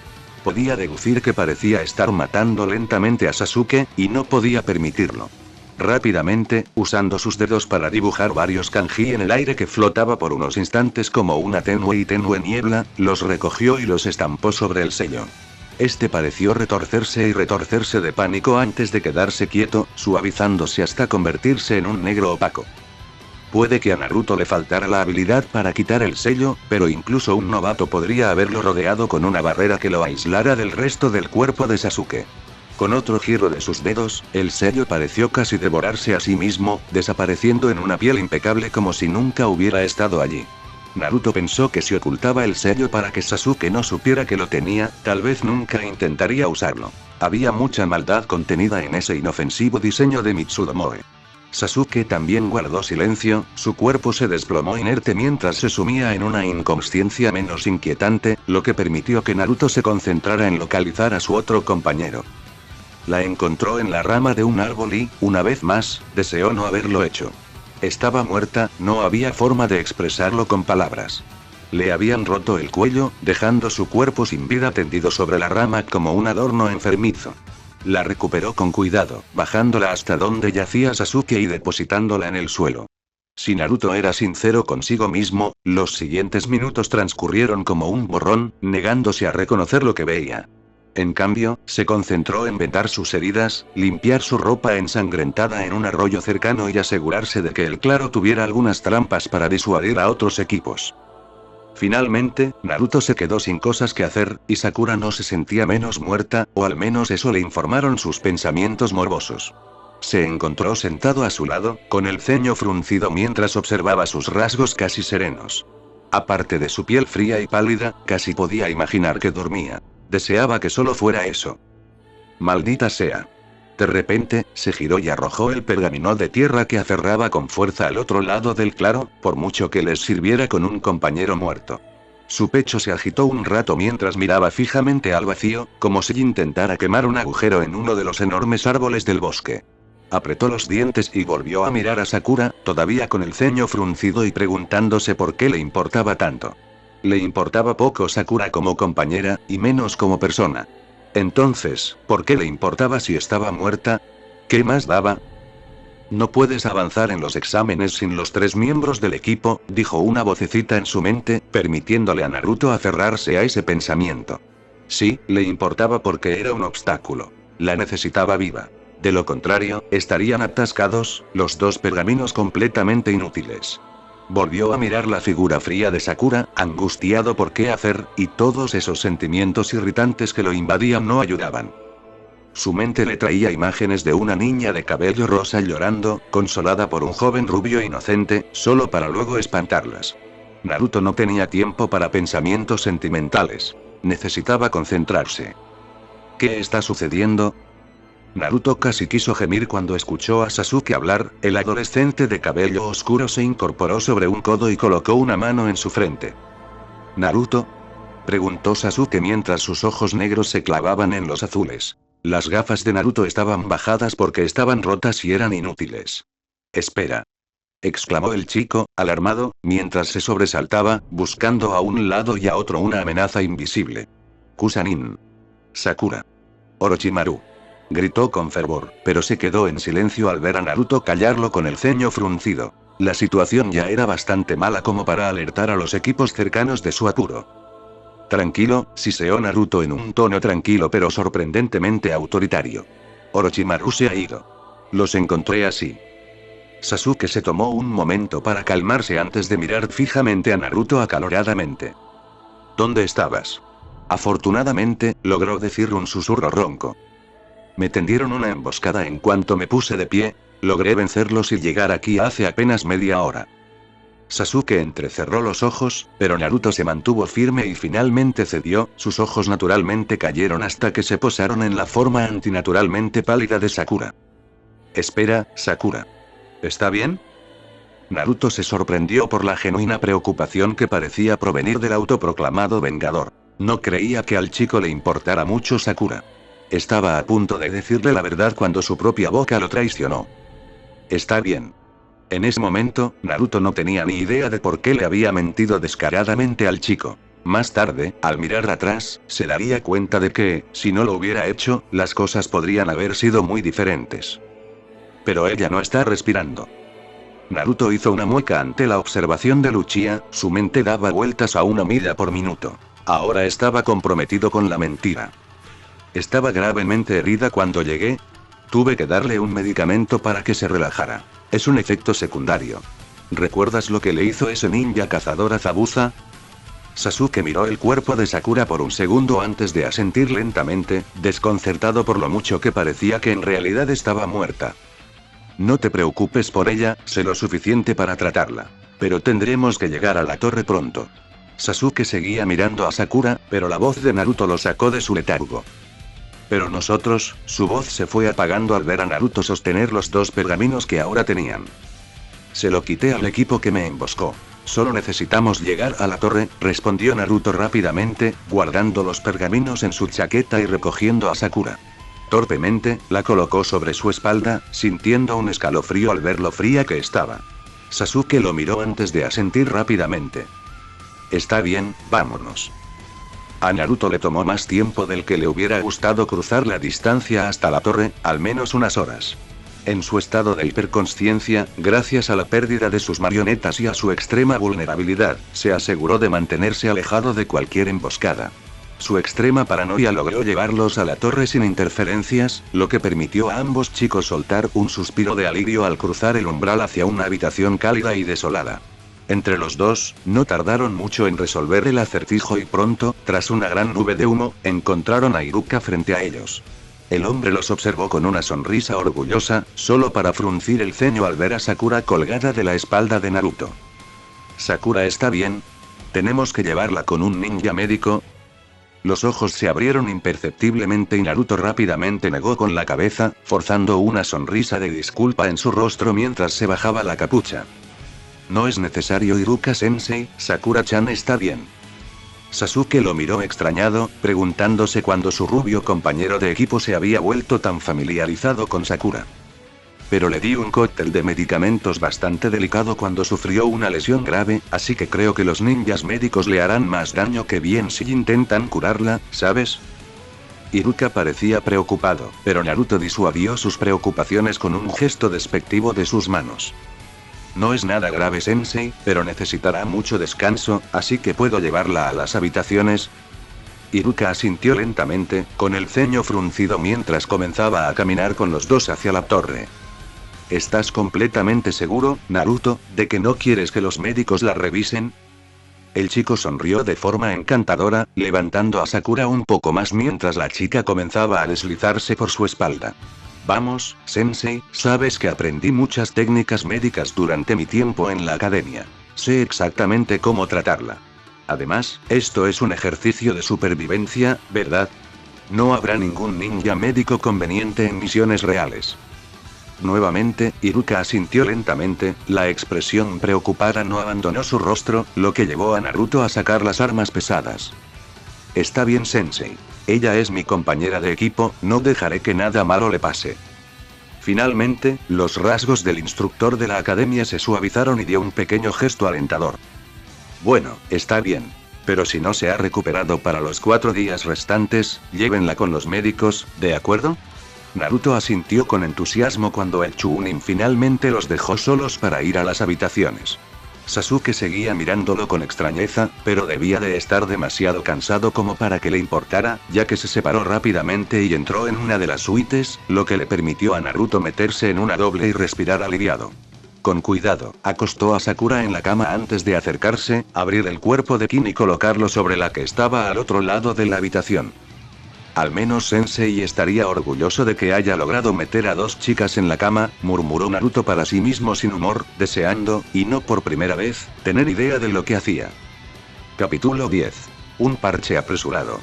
Podía deducir que parecía estar matando lentamente a Sasuke, y no podía permitirlo. Rápidamente, usando sus dedos para dibujar varios kanji en el aire que flotaba por unos instantes como una tenue niebla, los recogió y los estampó sobre el sello. Este pareció retorcerse y retorcerse de pánico antes de quedarse quieto, suavizándose hasta convertirse en un negro opaco. Puede que a Naruto le faltara la habilidad para quitar el sello, pero incluso un novato podría haberlo rodeado con una barrera que lo aislara del resto del cuerpo de Sasuke. Con otro giro de sus dedos, el sello pareció casi devorarse a sí mismo, desapareciendo en una piel impecable como si nunca hubiera estado allí. Naruto pensó que si ocultaba el sello para que Sasuke no supiera que lo tenía, tal vez nunca intentaría usarlo. Había mucha maldad contenida en ese inofensivo diseño de Mitsudomoe. Sasuke también guardó silencio, su cuerpo se desplomó inerte mientras se sumía en una inconsciencia menos inquietante, lo que permitió que Naruto se concentrara en localizar a su otro compañero. La encontró en la rama de un árbol y, una vez más, deseó no haberlo hecho. Estaba muerta, no había forma de expresarlo con palabras. Le habían roto el cuello, dejando su cuerpo sin vida tendido sobre la rama como un adorno enfermizo. La recuperó con cuidado, bajándola hasta donde yacía Sasuke y depositándola en el suelo. Si Naruto era sincero consigo mismo, los siguientes minutos transcurrieron como un borrón, negándose a reconocer lo que veía. En cambio, se concentró en vendar sus heridas, limpiar su ropa ensangrentada en un arroyo cercano y asegurarse de que el claro tuviera algunas trampas para disuadir a otros equipos. Finalmente, Naruto se quedó sin cosas que hacer, y Sakura no se sentía menos muerta, o al menos eso le informaron sus pensamientos morbosos. Se encontró sentado a su lado, con el ceño fruncido mientras observaba sus rasgos casi serenos. Aparte de su piel fría y pálida, casi podía imaginar que dormía. Deseaba que solo fuera eso. Maldita sea. De repente, se giró y arrojó el pergamino de tierra que aferraba con fuerza al otro lado del claro, por mucho que les sirviera con un compañero muerto. Su pecho se agitó un rato mientras miraba fijamente al vacío, como si intentara quemar un agujero en uno de los enormes árboles del bosque. Apretó los dientes y volvió a mirar a Sakura, todavía con el ceño fruncido y preguntándose por qué le importaba tanto. Le importaba poco Sakura como compañera, y menos como persona. Entonces, ¿por qué le importaba si estaba muerta? ¿Qué más daba? No puedes avanzar en los exámenes sin los 3 miembros del equipo, dijo una vocecita en su mente, permitiéndole a Naruto aferrarse a ese pensamiento. Sí, le importaba porque era un obstáculo. La necesitaba viva. De lo contrario, estarían atascados, los 2 pergaminos completamente inútiles. Volvió a mirar la figura fría de Sakura, angustiado por qué hacer, y todos esos sentimientos irritantes que lo invadían no ayudaban. Su mente le traía imágenes de una niña de cabello rosa llorando, consolada por un joven rubio inocente, solo para luego espantarlas. Naruto no tenía tiempo para pensamientos sentimentales. Necesitaba concentrarse. ¿Qué está sucediendo? Naruto casi quiso gemir cuando escuchó a Sasuke hablar. El adolescente de cabello oscuro se incorporó sobre un codo y colocó una mano en su frente. ¿Naruto?, preguntó Sasuke mientras sus ojos negros se clavaban en los azules. Las gafas de Naruto estaban bajadas porque estaban rotas y eran inútiles. Espera, exclamó el chico, alarmado, mientras se sobresaltaba, buscando a un lado y a otro una amenaza invisible. Kusanin. Sakura. Orochimaru. Gritó con fervor, pero se quedó en silencio al ver a Naruto callarlo con el ceño fruncido. La situación ya era bastante mala como para alertar a los equipos cercanos de su apuro. Tranquilo, siseó Naruto en un tono tranquilo pero sorprendentemente autoritario. Orochimaru se ha ido. Los encontré así. Sasuke se tomó un momento para calmarse antes de mirar fijamente a Naruto acaloradamente. ¿Dónde estabas? Afortunadamente, logró decir un susurro ronco. Me tendieron una emboscada en cuanto me puse de pie, logré vencerlos y llegar aquí hace apenas media hora. Sasuke entrecerró los ojos, pero Naruto se mantuvo firme y finalmente cedió, sus ojos naturalmente cayeron hasta que se posaron en la forma antinaturalmente pálida de Sakura. Espera, Sakura. ¿Está bien? Naruto se sorprendió por la genuina preocupación que parecía provenir del autoproclamado vengador. No creía que al chico le importara mucho Sakura. Estaba a punto de decirle la verdad cuando su propia boca lo traicionó. Está bien. En ese momento, Naruto no tenía ni idea de por qué le había mentido descaradamente al chico. Más tarde, al mirar atrás, se daría cuenta de que, si no lo hubiera hecho, las cosas podrían haber sido muy diferentes. Pero ella no está respirando. Naruto hizo una mueca ante la observación de Uchiha, su mente daba vueltas a 1 milla por minuto. Ahora estaba comprometido con la mentira. Estaba gravemente herida cuando llegué. Tuve que darle un medicamento para que se relajara. Es un efecto secundario. ¿Recuerdas lo que le hizo ese ninja cazador a Zabuza? Sasuke miró el cuerpo de Sakura por un segundo antes de asentir lentamente, desconcertado por lo mucho que parecía que en realidad estaba muerta. No te preocupes por ella, sé lo suficiente para tratarla. Pero tendremos que llegar a la torre pronto. Sasuke seguía mirando a Sakura, pero la voz de Naruto lo sacó de su letargo. Pero nosotros, su voz se fue apagando al ver a Naruto sostener los 2 pergaminos que ahora tenían. Se lo quité al equipo que me emboscó. Solo necesitamos llegar a la torre, respondió Naruto rápidamente, guardando los pergaminos en su chaqueta y recogiendo a Sakura. Torpemente, la colocó sobre su espalda, sintiendo un escalofrío al ver lo fría que estaba. Sasuke lo miró antes de asentir rápidamente. Está bien, vámonos. A Naruto le tomó más tiempo del que le hubiera gustado cruzar la distancia hasta la torre, al menos unas horas. En su estado de hiperconsciencia, gracias a la pérdida de sus marionetas y a su extrema vulnerabilidad, se aseguró de mantenerse alejado de cualquier emboscada. Su extrema paranoia logró llevarlos a la torre sin interferencias, lo que permitió a ambos chicos soltar un suspiro de alivio al cruzar el umbral hacia una habitación cálida y desolada. Entre los dos, no tardaron mucho en resolver el acertijo y pronto, tras una gran nube de humo, encontraron a Iruka frente a ellos. El hombre los observó con una sonrisa orgullosa, solo para fruncir el ceño al ver a Sakura colgada de la espalda de Naruto. ¿Sakura está bien? ¿Tenemos que llevarla con un ninja médico? Los ojos se abrieron imperceptiblemente y Naruto rápidamente negó con la cabeza, forzando una sonrisa de disculpa en su rostro mientras se bajaba la capucha. No es necesario, Iruka-sensei, Sakura-chan está bien. Sasuke lo miró extrañado, preguntándose cuándo su rubio compañero de equipo se había vuelto tan familiarizado con Sakura. Pero le di un cóctel de medicamentos bastante delicado cuando sufrió una lesión grave, así que creo que los ninjas médicos le harán más daño que bien si intentan curarla, ¿sabes? Iruka parecía preocupado, pero Naruto disuadió sus preocupaciones con un gesto despectivo de sus manos. No es nada grave, sensei, pero necesitará mucho descanso, así que puedo llevarla a las habitaciones. Iruka asintió lentamente, con el ceño fruncido mientras comenzaba a caminar con los dos hacia la torre. ¿Estás completamente seguro, Naruto, de que no quieres que los médicos la revisen? El chico sonrió de forma encantadora, levantando a Sakura un poco más mientras la chica comenzaba a deslizarse por su espalda. Vamos, sensei, sabes que aprendí muchas técnicas médicas durante mi tiempo en la academia. Sé exactamente cómo tratarla. Además, esto es un ejercicio de supervivencia, ¿verdad? No habrá ningún ninja médico conveniente en misiones reales. Nuevamente, Iruka asintió lentamente, la expresión preocupada no abandonó su rostro, lo que llevó a Naruto a sacar las armas pesadas. Está bien, sensei. Ella es mi compañera de equipo, no dejaré que nada malo le pase. Finalmente, los rasgos del instructor de la academia se suavizaron y dio un pequeño gesto alentador. Bueno, está bien. Pero si no se ha recuperado para los 4 días restantes, llévenla con los médicos, ¿de acuerdo? Naruto asintió con entusiasmo cuando el Chunin finalmente los dejó solos para ir a las habitaciones. Sasuke seguía mirándolo con extrañeza, pero debía de estar demasiado cansado como para que le importara, ya que se separó rápidamente y entró en una de las suites, lo que le permitió a Naruto meterse en una doble y respirar aliviado. Con cuidado, acostó a Sakura en la cama antes de acercarse, abrir el cuerpo de Kin y colocarlo sobre la que estaba al otro lado de la habitación. Al menos Sensei estaría orgulloso de que haya logrado meter a 2 chicas en la cama, murmuró Naruto para sí mismo sin humor, deseando, y no por primera vez, tener idea de lo que hacía. Capítulo 10. Un parche apresurado.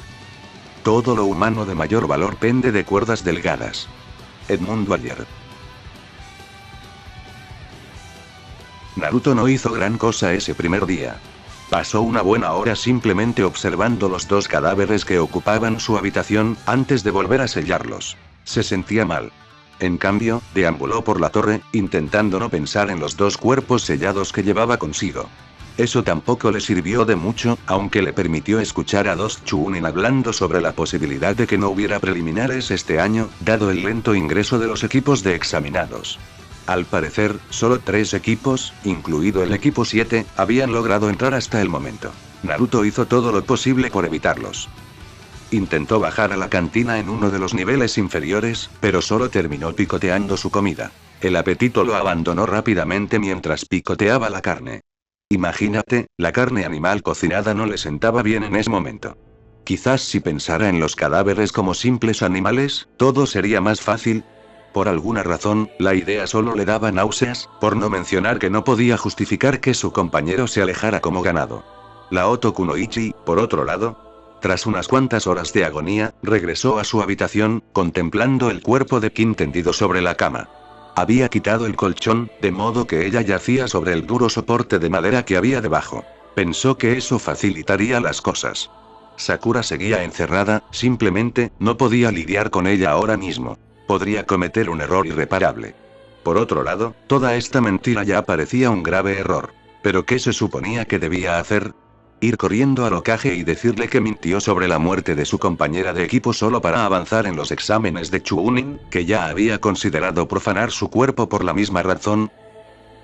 Todo lo humano de mayor valor pende de cuerdas delgadas. Edmund Dwyer. Naruto no hizo gran cosa ese primer día. Pasó una buena hora simplemente observando los 2 cadáveres que ocupaban su habitación, antes de volver a sellarlos. Se sentía mal. En cambio, deambuló por la torre, intentando no pensar en los 2 cuerpos sellados que llevaba consigo. Eso tampoco le sirvió de mucho, aunque le permitió escuchar a 2 Chunin hablando sobre la posibilidad de que no hubiera preliminares este año, dado el lento ingreso de los equipos de examinados. Al parecer, solo 3 equipos, incluido el equipo 7, habían logrado entrar hasta el momento. Naruto hizo todo lo posible por evitarlos. Intentó bajar a la cantina en uno de los niveles inferiores, pero solo terminó picoteando su comida. El apetito lo abandonó rápidamente mientras picoteaba la carne. Imagínate, la carne animal cocinada no le sentaba bien en ese momento. Quizás si pensara en los cadáveres como simples animales, todo sería más fácil. Por alguna razón, la idea solo le daba náuseas, por no mencionar que no podía justificar que su compañero se alejara como ganado. Naoto Kunoichi, por otro lado, tras unas cuantas horas de agonía, regresó a su habitación, contemplando el cuerpo de Kin tendido sobre la cama. Había quitado el colchón, de modo que ella yacía sobre el duro soporte de madera que había debajo. Pensó que eso facilitaría las cosas. Sakura seguía encerrada, simplemente, no podía lidiar con ella ahora mismo. Podría cometer un error irreparable. Por otro lado, toda esta mentira ya parecía un grave error. ¿Pero qué se suponía que debía hacer? Ir corriendo al Hokage y decirle que mintió sobre la muerte de su compañera de equipo solo para avanzar en los exámenes de Chunin, que ya había considerado profanar su cuerpo por la misma razón.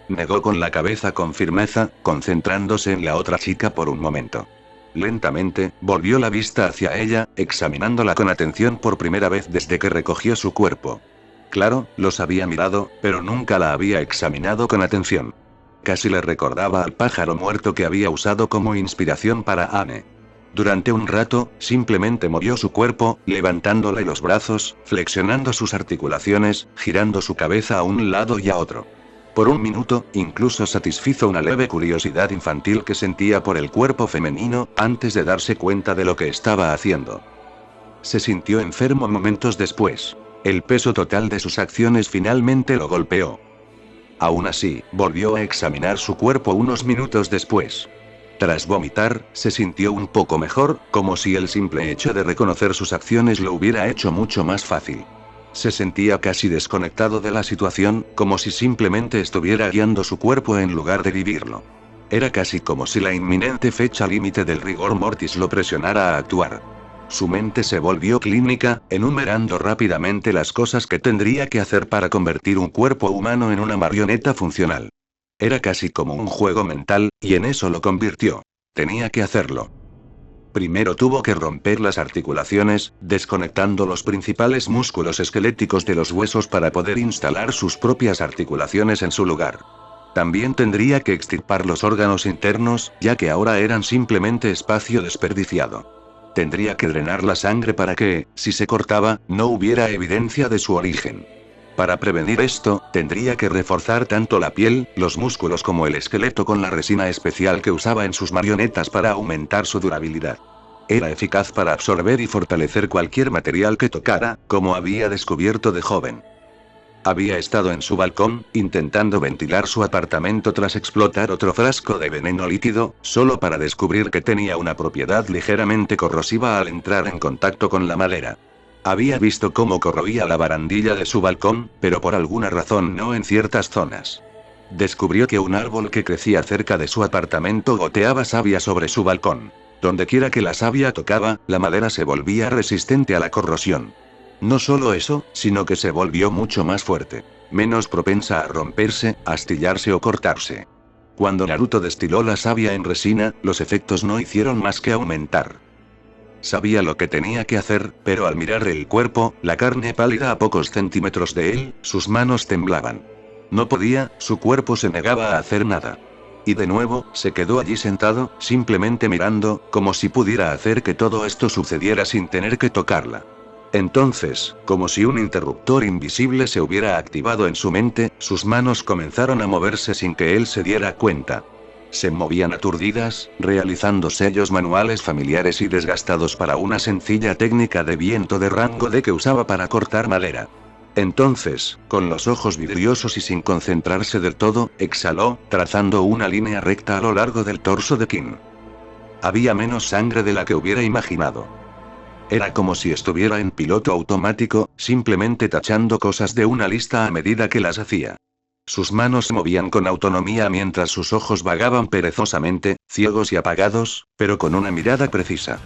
Negó con la cabeza con firmeza, concentrándose en la otra chica por un momento. Lentamente, volvió la vista hacia ella, examinándola con atención por primera vez desde que recogió su cuerpo. Claro, los había mirado, pero nunca la había examinado con atención. Casi le recordaba al pájaro muerto que había usado como inspiración para Ane. Durante un rato, simplemente movió su cuerpo, levantándole los brazos, flexionando sus articulaciones, girando su cabeza a un lado y a otro. Por un minuto, incluso satisfizo una leve curiosidad infantil que sentía por el cuerpo femenino, antes de darse cuenta de lo que estaba haciendo. Se sintió enfermo momentos después. El peso total de sus acciones finalmente lo golpeó. Aún así, volvió a examinar su cuerpo unos minutos después. Tras vomitar, se sintió un poco mejor, como si el simple hecho de reconocer sus acciones lo hubiera hecho mucho más fácil. Se sentía casi desconectado de la situación, como si simplemente estuviera guiando su cuerpo en lugar de vivirlo. Era casi como si la inminente fecha límite del rigor mortis lo presionara a actuar. Su mente se volvió clínica, enumerando rápidamente las cosas que tendría que hacer para convertir un cuerpo humano en una marioneta funcional. Era casi como un juego mental, y en eso lo convirtió. Tenía que hacerlo. Primero tuvo que romper las articulaciones, desconectando los principales músculos esqueléticos de los huesos para poder instalar sus propias articulaciones en su lugar. También tendría que extirpar los órganos internos, ya que ahora eran simplemente espacio desperdiciado. Tendría que drenar la sangre para que, si se cortaba, no hubiera evidencia de su origen. Para prevenir esto, tendría que reforzar tanto la piel, los músculos como el esqueleto con la resina especial que usaba en sus marionetas para aumentar su durabilidad. Era eficaz para absorber y fortalecer cualquier material que tocara, como había descubierto de joven. Había estado en su balcón, intentando ventilar su apartamento tras explotar otro frasco de veneno líquido, solo para descubrir que tenía una propiedad ligeramente corrosiva al entrar en contacto con la madera. Había visto cómo corroía la barandilla de su balcón, pero por alguna razón no en ciertas zonas. Descubrió que un árbol que crecía cerca de su apartamento goteaba savia sobre su balcón. Dondequiera que la savia tocaba, la madera se volvía resistente a la corrosión. No solo eso, sino que se volvió mucho más fuerte, menos propensa a romperse, astillarse o cortarse. Cuando Naruto destiló la savia en resina, los efectos no hicieron más que aumentar. Sabía lo que tenía que hacer, pero al mirar el cuerpo, la carne pálida a pocos centímetros de él, sus manos temblaban. No podía, su cuerpo se negaba a hacer nada. Y de nuevo, se quedó allí sentado, simplemente mirando, como si pudiera hacer que todo esto sucediera sin tener que tocarla. Entonces, como si un interruptor invisible se hubiera activado en su mente, sus manos comenzaron a moverse sin que él se diera cuenta. Se movían aturdidas, realizando sellos manuales familiares y desgastados para una sencilla técnica de viento de rango D que usaba para cortar madera. Entonces, con los ojos vidriosos y sin concentrarse del todo, exhaló, trazando una línea recta a lo largo del torso de Kin. Había menos sangre de la que hubiera imaginado. Era como si estuviera en piloto automático, simplemente tachando cosas de una lista a medida que las hacía. Sus manos se movían con autonomía mientras sus ojos vagaban perezosamente, ciegos y apagados, pero con una mirada precisa.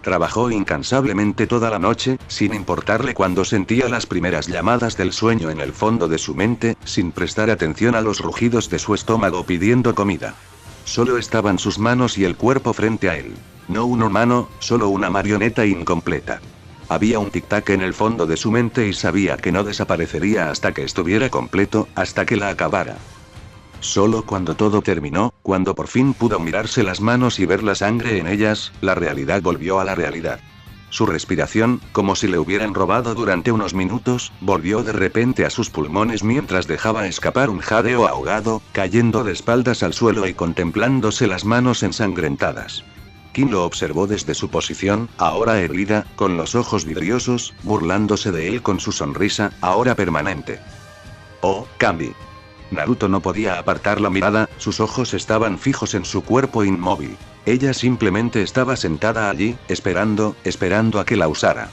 Trabajó incansablemente toda la noche, sin importarle cuando sentía las primeras llamadas del sueño en el fondo de su mente, sin prestar atención a los rugidos de su estómago pidiendo comida. Solo estaban sus manos y el cuerpo frente a él. No un humano, solo una marioneta incompleta. Había un tic-tac en el fondo de su mente y sabía que no desaparecería hasta que estuviera completo, hasta que la acabara. Solo cuando todo terminó, cuando por fin pudo mirarse las manos y ver la sangre en ellas, la realidad volvió a la realidad. Su respiración, como si le hubieran robado durante unos minutos, volvió de repente a sus pulmones mientras dejaba escapar un jadeo ahogado, cayendo de espaldas al suelo y contemplándose las manos ensangrentadas. Kin lo observó desde su posición, ahora erguida, con los ojos vidriosos, burlándose de él con su sonrisa, ahora permanente. Oh, Kami. Naruto no podía apartar la mirada, sus ojos estaban fijos en su cuerpo inmóvil. Ella simplemente estaba sentada allí, esperando a que la usara.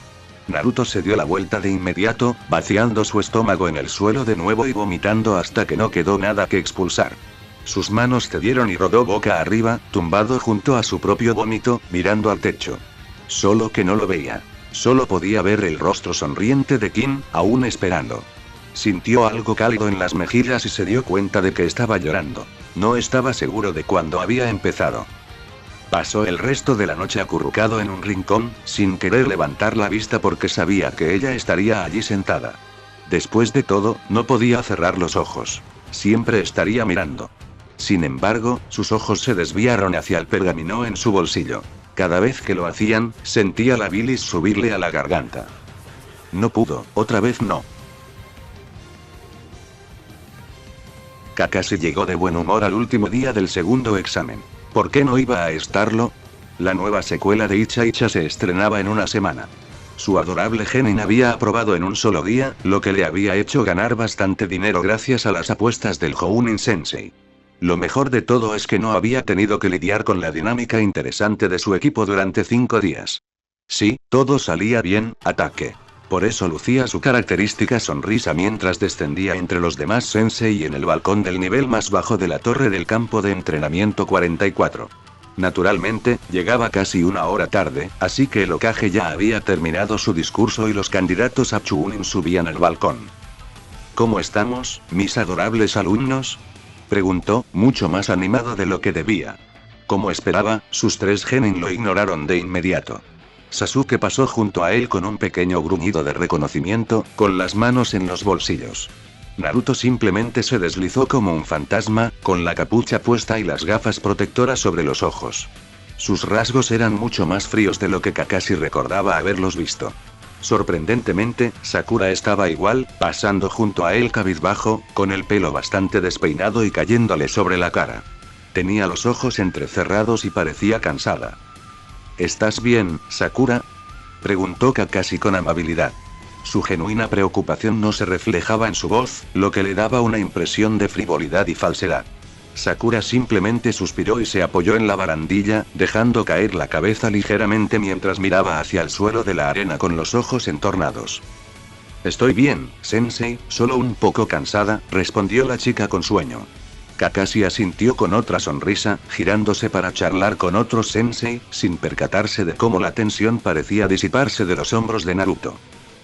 Naruto se dio la vuelta de inmediato, vaciando su estómago en el suelo de nuevo y vomitando hasta que no quedó nada que expulsar. Sus manos cedieron y rodó boca arriba, tumbado junto a su propio vómito, mirando al techo. Solo que no lo veía. Solo podía ver el rostro sonriente de Kim, aún esperando. Sintió algo cálido en las mejillas y se dio cuenta de que estaba llorando. No estaba seguro de cuándo había empezado. Pasó el resto de la noche acurrucado en un rincón, sin querer levantar la vista porque sabía que ella estaría allí sentada. Después de todo, no podía cerrar los ojos. Siempre estaría mirando. Sin embargo, sus ojos se desviaron hacia el pergamino en su bolsillo. Cada vez que lo hacían, sentía la bilis subirle a la garganta. No pudo, otra vez no. Kakashi llegó de buen humor al último día del segundo examen. ¿Por qué no iba a estarlo? La nueva secuela de Icha Icha se estrenaba en una semana. Su adorable genin había aprobado en un solo día, lo que le había hecho ganar bastante dinero gracias a las apuestas del Jounin Sensei. Lo mejor de todo es que no había tenido que lidiar con la dinámica interesante de su equipo durante 5 días. Sí, todo salía bien, ataque. Por eso lucía su característica sonrisa mientras descendía entre los demás sensei en el balcón del nivel más bajo de la torre del campo de entrenamiento 44. Naturalmente, llegaba casi una hora tarde, así que el Hokage ya había terminado su discurso y los candidatos a Chunin subían al balcón. ¿Cómo estamos, mis adorables alumnos?, preguntó, mucho más animado de lo que debía. Como esperaba, sus 3 genin lo ignoraron de inmediato. Sasuke pasó junto a él con un pequeño gruñido de reconocimiento, con las manos en los bolsillos. Naruto simplemente se deslizó como un fantasma, con la capucha puesta y las gafas protectoras sobre los ojos. Sus rasgos eran mucho más fríos de lo que Kakashi recordaba haberlos visto. Sorprendentemente, Sakura estaba igual, pasando junto a él cabizbajo, con el pelo bastante despeinado y cayéndole sobre la cara. Tenía los ojos entrecerrados y parecía cansada. ¿Estás bien, Sakura?, preguntó Kakashi con amabilidad. Su genuina preocupación no se reflejaba en su voz, lo que le daba una impresión de frivolidad y falsedad. Sakura simplemente suspiró y se apoyó en la barandilla, dejando caer la cabeza ligeramente mientras miraba hacia el suelo de la arena con los ojos entornados. Estoy bien, sensei, solo un poco cansada, respondió la chica con sueño. Kakashi asintió con otra sonrisa, girándose para charlar con otro sensei, sin percatarse de cómo la tensión parecía disiparse de los hombros de Naruto.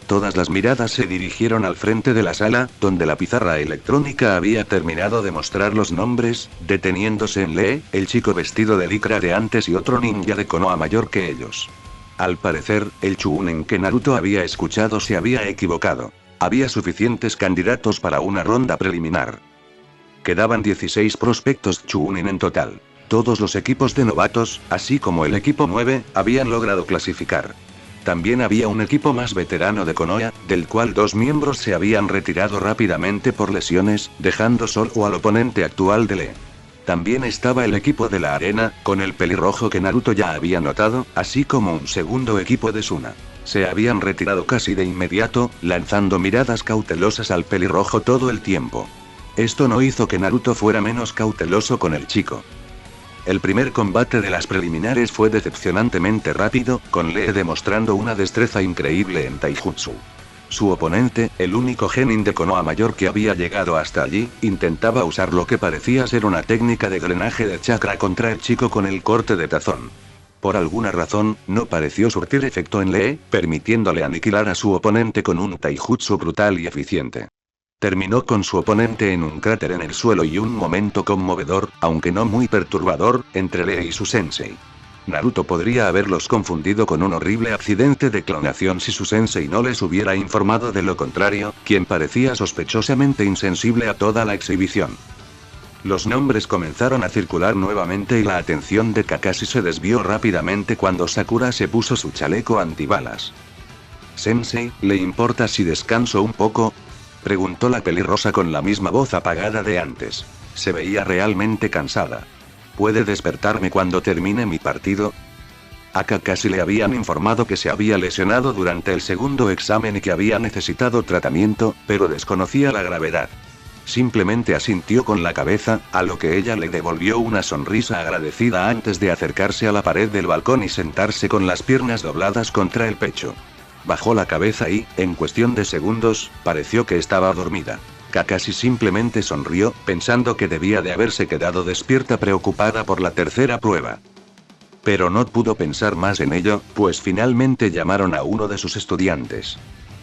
Todas las miradas se dirigieron al frente de la sala, donde la pizarra electrónica había terminado de mostrar los nombres, deteniéndose en Lee, el chico vestido de licra de antes y otro ninja de Konoha mayor que ellos. Al parecer, el Chunin que Naruto había escuchado se había equivocado. Había suficientes candidatos para una ronda preliminar. Quedaban 16 prospectos Chunin en total. Todos los equipos de novatos, así como el equipo 9, habían logrado clasificar. También había un equipo más veterano de Konoha, del cual 2 miembros se habían retirado rápidamente por lesiones, dejando solo al oponente actual de Lee. También estaba el equipo de la arena, con el pelirrojo que Naruto ya había notado, así como un segundo equipo de Suna. Se habían retirado casi de inmediato, lanzando miradas cautelosas al pelirrojo todo el tiempo. Esto no hizo que Naruto fuera menos cauteloso con el chico. El primer combate de las preliminares fue decepcionantemente rápido, con Lee demostrando una destreza increíble en taijutsu. Su oponente, el único genin de Konoha mayor que había llegado hasta allí, intentaba usar lo que parecía ser una técnica de drenaje de chakra contra el chico con el corte de tazón. Por alguna razón, no pareció surtir efecto en Lee, permitiéndole aniquilar a su oponente con un taijutsu brutal y eficiente. Terminó con su oponente en un cráter en el suelo y un momento conmovedor, aunque no muy perturbador, entre Lee y su sensei. Naruto podría haberlos confundido con un horrible accidente de clonación si su sensei no les hubiera informado de lo contrario, quien parecía sospechosamente insensible a toda la exhibición. Los nombres comenzaron a circular nuevamente y la atención de Kakashi se desvió rápidamente cuando Sakura se puso su chaleco antibalas. «Sensei, ¿le importa si descanso un poco?», preguntó la pelirrosa con la misma voz apagada de antes. Se veía realmente cansada. ¿Puede despertarme cuando termine mi partido? A Kakashi le habían informado que se había lesionado durante el segundo examen y que había necesitado tratamiento, pero desconocía la gravedad. Simplemente asintió con la cabeza, a lo que ella le devolvió una sonrisa agradecida antes de acercarse a la pared del balcón y sentarse con las piernas dobladas contra el pecho. Bajó la cabeza y, en cuestión de segundos, pareció que estaba dormida. Kakashi simplemente sonrió, pensando que debía de haberse quedado despierta preocupada por la tercera prueba. Pero no pudo pensar más en ello, pues finalmente llamaron a uno de sus estudiantes.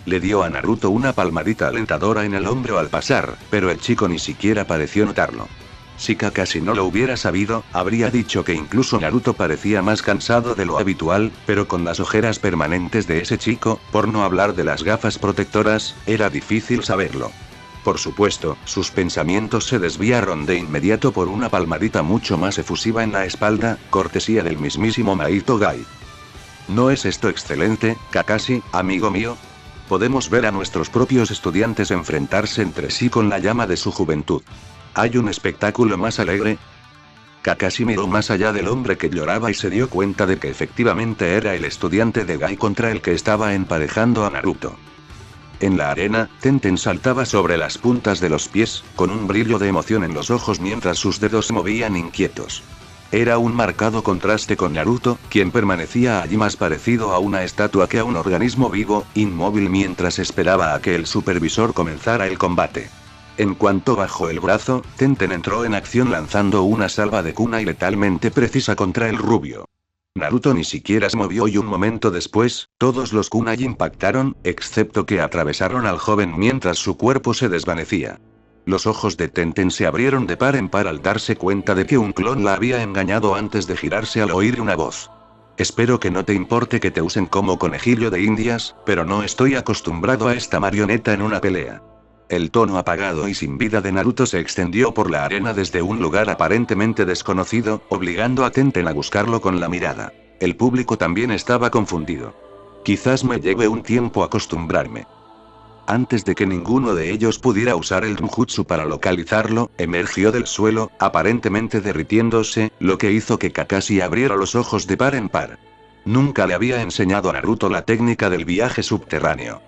Le dio a Naruto una palmadita alentadora en el hombro al pasar, pero el chico ni siquiera pareció notarlo. Si Kakashi no lo hubiera sabido, habría dicho que incluso Naruto parecía más cansado de lo habitual, pero con las ojeras permanentes de ese chico, por no hablar de las gafas protectoras, era difícil saberlo. Por supuesto, sus pensamientos se desviaron de inmediato por una palmadita mucho más efusiva en la espalda, cortesía del mismísimo Maito Gai. ¿No es esto excelente, Kakashi, amigo mío? Podemos ver a nuestros propios estudiantes enfrentarse entre sí con la llama de su juventud. ¿Hay un espectáculo más alegre? Kakashi miró más allá del hombre que lloraba y se dio cuenta de que efectivamente era el estudiante de Gai contra el que estaba emparejando a Naruto. En la arena, Tenten saltaba sobre las puntas de los pies, con un brillo de emoción en los ojos mientras sus dedos se movían inquietos. Era un marcado contraste con Naruto, quien permanecía allí más parecido a una estatua que a un organismo vivo, inmóvil mientras esperaba a que el supervisor comenzara el combate. En cuanto bajó el brazo, Tenten entró en acción lanzando una salva de kunai letalmente precisa contra el rubio. Naruto ni siquiera se movió y un momento después, todos los kunai impactaron, excepto que atravesaron al joven mientras su cuerpo se desvanecía. Los ojos de Tenten se abrieron de par en par al darse cuenta de que un clon la había engañado antes de girarse al oír una voz. Espero que no te importe que te usen como conejillo de indias, pero no estoy acostumbrado a esta marioneta en una pelea. El tono apagado y sin vida de Naruto se extendió por la arena desde un lugar aparentemente desconocido, obligando a Tenten a buscarlo con la mirada. El público también estaba confundido. Quizás me lleve un tiempo acostumbrarme. Antes de que ninguno de ellos pudiera usar el Genjutsu para localizarlo, emergió del suelo, aparentemente derritiéndose, lo que hizo que Kakashi abriera los ojos de par en par. Nunca le había enseñado a Naruto la técnica del viaje subterráneo.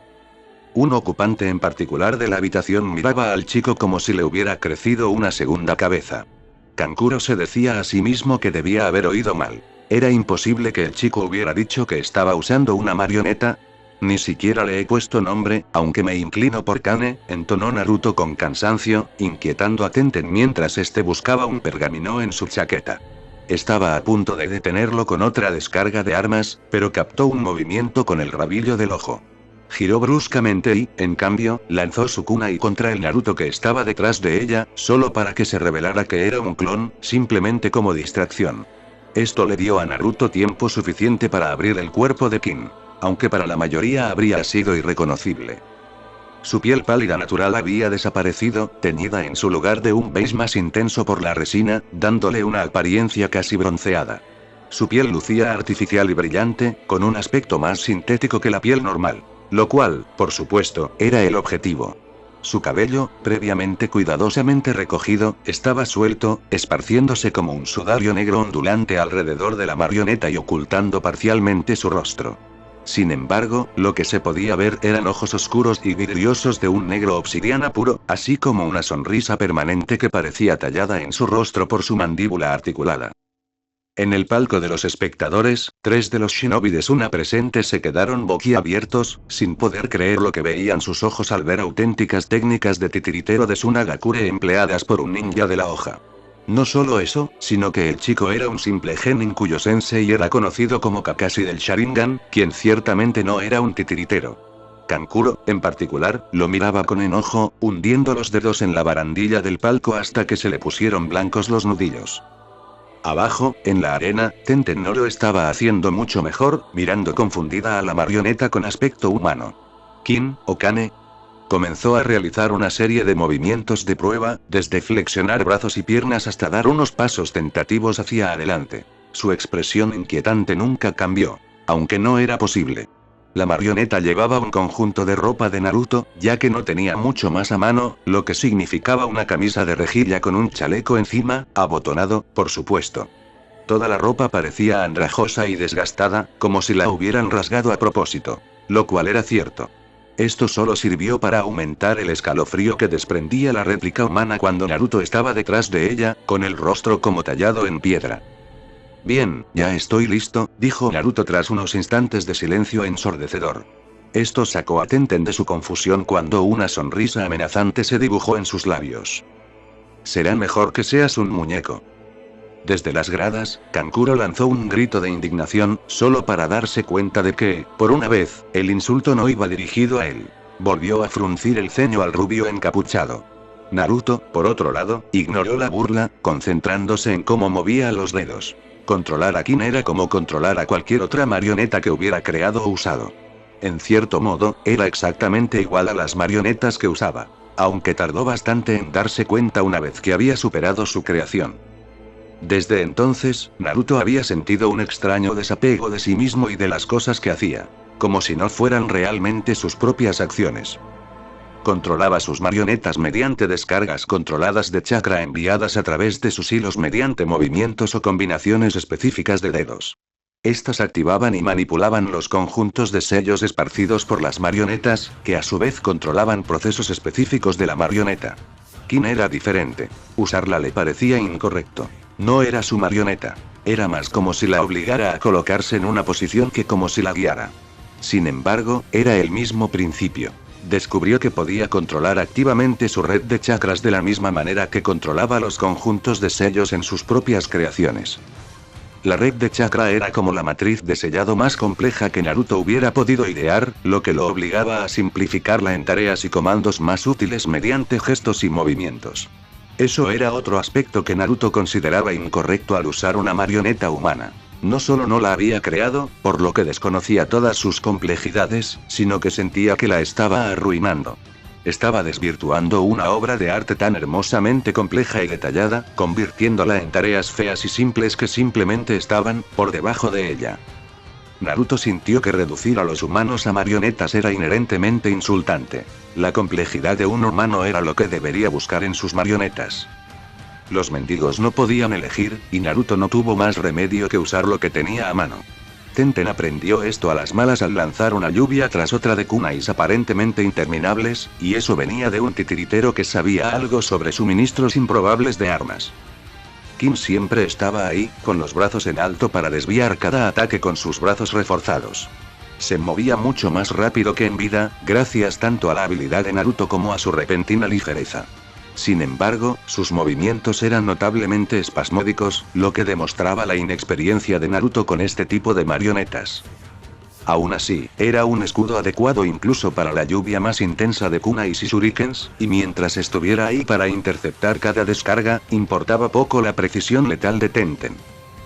Un ocupante en particular de la habitación miraba al chico como si le hubiera crecido una segunda cabeza. Kankuro se decía a sí mismo que debía haber oído mal. Era imposible que el chico hubiera dicho que estaba usando una marioneta. Ni siquiera le he puesto nombre, aunque me inclino por Kane, entonó Naruto con cansancio, inquietando a Tenten mientras este buscaba un pergamino en su chaqueta. Estaba a punto de detenerlo con otra descarga de armas, pero captó un movimiento con el rabillo del ojo. Giró bruscamente y, en cambio, lanzó su kunai contra el Naruto que estaba detrás de ella, solo para que se revelara que era un clon, simplemente como distracción. Esto le dio a Naruto tiempo suficiente para abrir el cuerpo de Kin, aunque para la mayoría habría sido irreconocible. Su piel pálida natural había desaparecido, teñida en su lugar de un beige más intenso por la resina, dándole una apariencia casi bronceada. Su piel lucía artificial y brillante, con un aspecto más sintético que la piel normal. Lo cual, por supuesto, era el objetivo. Su cabello, previamente cuidadosamente recogido, estaba suelto, esparciéndose como un sudario negro ondulante alrededor de la marioneta y ocultando parcialmente su rostro. Sin embargo, lo que se podía ver eran ojos oscuros y vidriosos de un negro obsidiana puro, así como una sonrisa permanente que parecía tallada en su rostro por su mandíbula articulada. En el palco de los espectadores, 3 de los shinobi de Suna presentes se quedaron boquiabiertos, sin poder creer lo que veían sus ojos al ver auténticas técnicas de titiritero de Sunagakure empleadas por un ninja de la hoja. No solo eso, sino que el chico era un simple genin cuyo sensei era conocido como Kakashi del Sharingan, quien ciertamente no era un titiritero. Kankuro, en particular, lo miraba con enojo, hundiendo los dedos en la barandilla del palco hasta que se le pusieron blancos los nudillos. Abajo, en la arena, Tenten no lo estaba haciendo mucho mejor, mirando confundida a la marioneta con aspecto humano. Kin, o Kane, comenzó a realizar una serie de movimientos de prueba, desde flexionar brazos y piernas hasta dar unos pasos tentativos hacia adelante. Su expresión inquietante nunca cambió, aunque no era posible. La marioneta llevaba un conjunto de ropa de Naruto, ya que no tenía mucho más a mano, lo que significaba una camisa de rejilla con un chaleco encima, abotonado, por supuesto. Toda la ropa parecía andrajosa y desgastada, como si la hubieran rasgado a propósito. Lo cual era cierto. Esto solo sirvió para aumentar el escalofrío que desprendía la réplica humana cuando Naruto estaba detrás de ella, con el rostro como tallado en piedra. Bien, ya estoy listo, dijo Naruto tras unos instantes de silencio ensordecedor. Esto sacó a Tenten de su confusión cuando una sonrisa amenazante se dibujó en sus labios. Será mejor que seas un muñeco. Desde las gradas, Kankuro lanzó un grito de indignación, solo para darse cuenta de que, por una vez, el insulto no iba dirigido a él. Volvió a fruncir el ceño al rubio encapuchado. Naruto, por otro lado, ignoró la burla, concentrándose en cómo movía los dedos. Controlar a Kin era como controlar a cualquier otra marioneta que hubiera creado o usado. En cierto modo, era exactamente igual a las marionetas que usaba. Aunque tardó bastante en darse cuenta una vez que había superado su creación. Desde entonces, Naruto había sentido un extraño desapego de sí mismo y de las cosas que hacía. Como si no fueran realmente sus propias acciones. Controlaba sus marionetas mediante descargas controladas de chakra enviadas a través de sus hilos mediante movimientos o combinaciones específicas de dedos. Estas activaban y manipulaban los conjuntos de sellos esparcidos por las marionetas, que a su vez controlaban procesos específicos de la marioneta. Kin era diferente. Usarla le parecía incorrecto. No era su marioneta. Era más como si la obligara a colocarse en una posición que como si la guiara. Sin embargo, era el mismo principio. Descubrió que podía controlar activamente su red de chakras de la misma manera que controlaba los conjuntos de sellos en sus propias creaciones. La red de chakra era como la matriz de sellado más compleja que Naruto hubiera podido idear, lo que lo obligaba a simplificarla en tareas y comandos más útiles mediante gestos y movimientos. Eso era otro aspecto que Naruto consideraba incorrecto al usar una marioneta humana. No solo no la había creado, por lo que desconocía todas sus complejidades, sino que sentía que la estaba arruinando. Estaba desvirtuando una obra de arte tan hermosamente compleja y detallada, convirtiéndola en tareas feas y simples que simplemente estaban por debajo de ella. Naruto sintió que reducir a los humanos a marionetas era inherentemente insultante. La complejidad de un humano era lo que debería buscar en sus marionetas. Los mendigos no podían elegir, y Naruto no tuvo más remedio que usar lo que tenía a mano. Tenten aprendió esto a las malas al lanzar una lluvia tras otra de kunais aparentemente interminables, y eso venía de un titiritero que sabía algo sobre suministros improbables de armas. Kin siempre estaba ahí, con los brazos en alto para desviar cada ataque con sus brazos reforzados. Se movía mucho más rápido que en vida, gracias tanto a la habilidad de Naruto como a su repentina ligereza. Sin embargo, sus movimientos eran notablemente espasmódicos, lo que demostraba la inexperiencia de Naruto con este tipo de marionetas. Aún así, era un escudo adecuado incluso para la lluvia más intensa de kunais y shurikens, y mientras estuviera ahí para interceptar cada descarga, importaba poco la precisión letal de Tenten.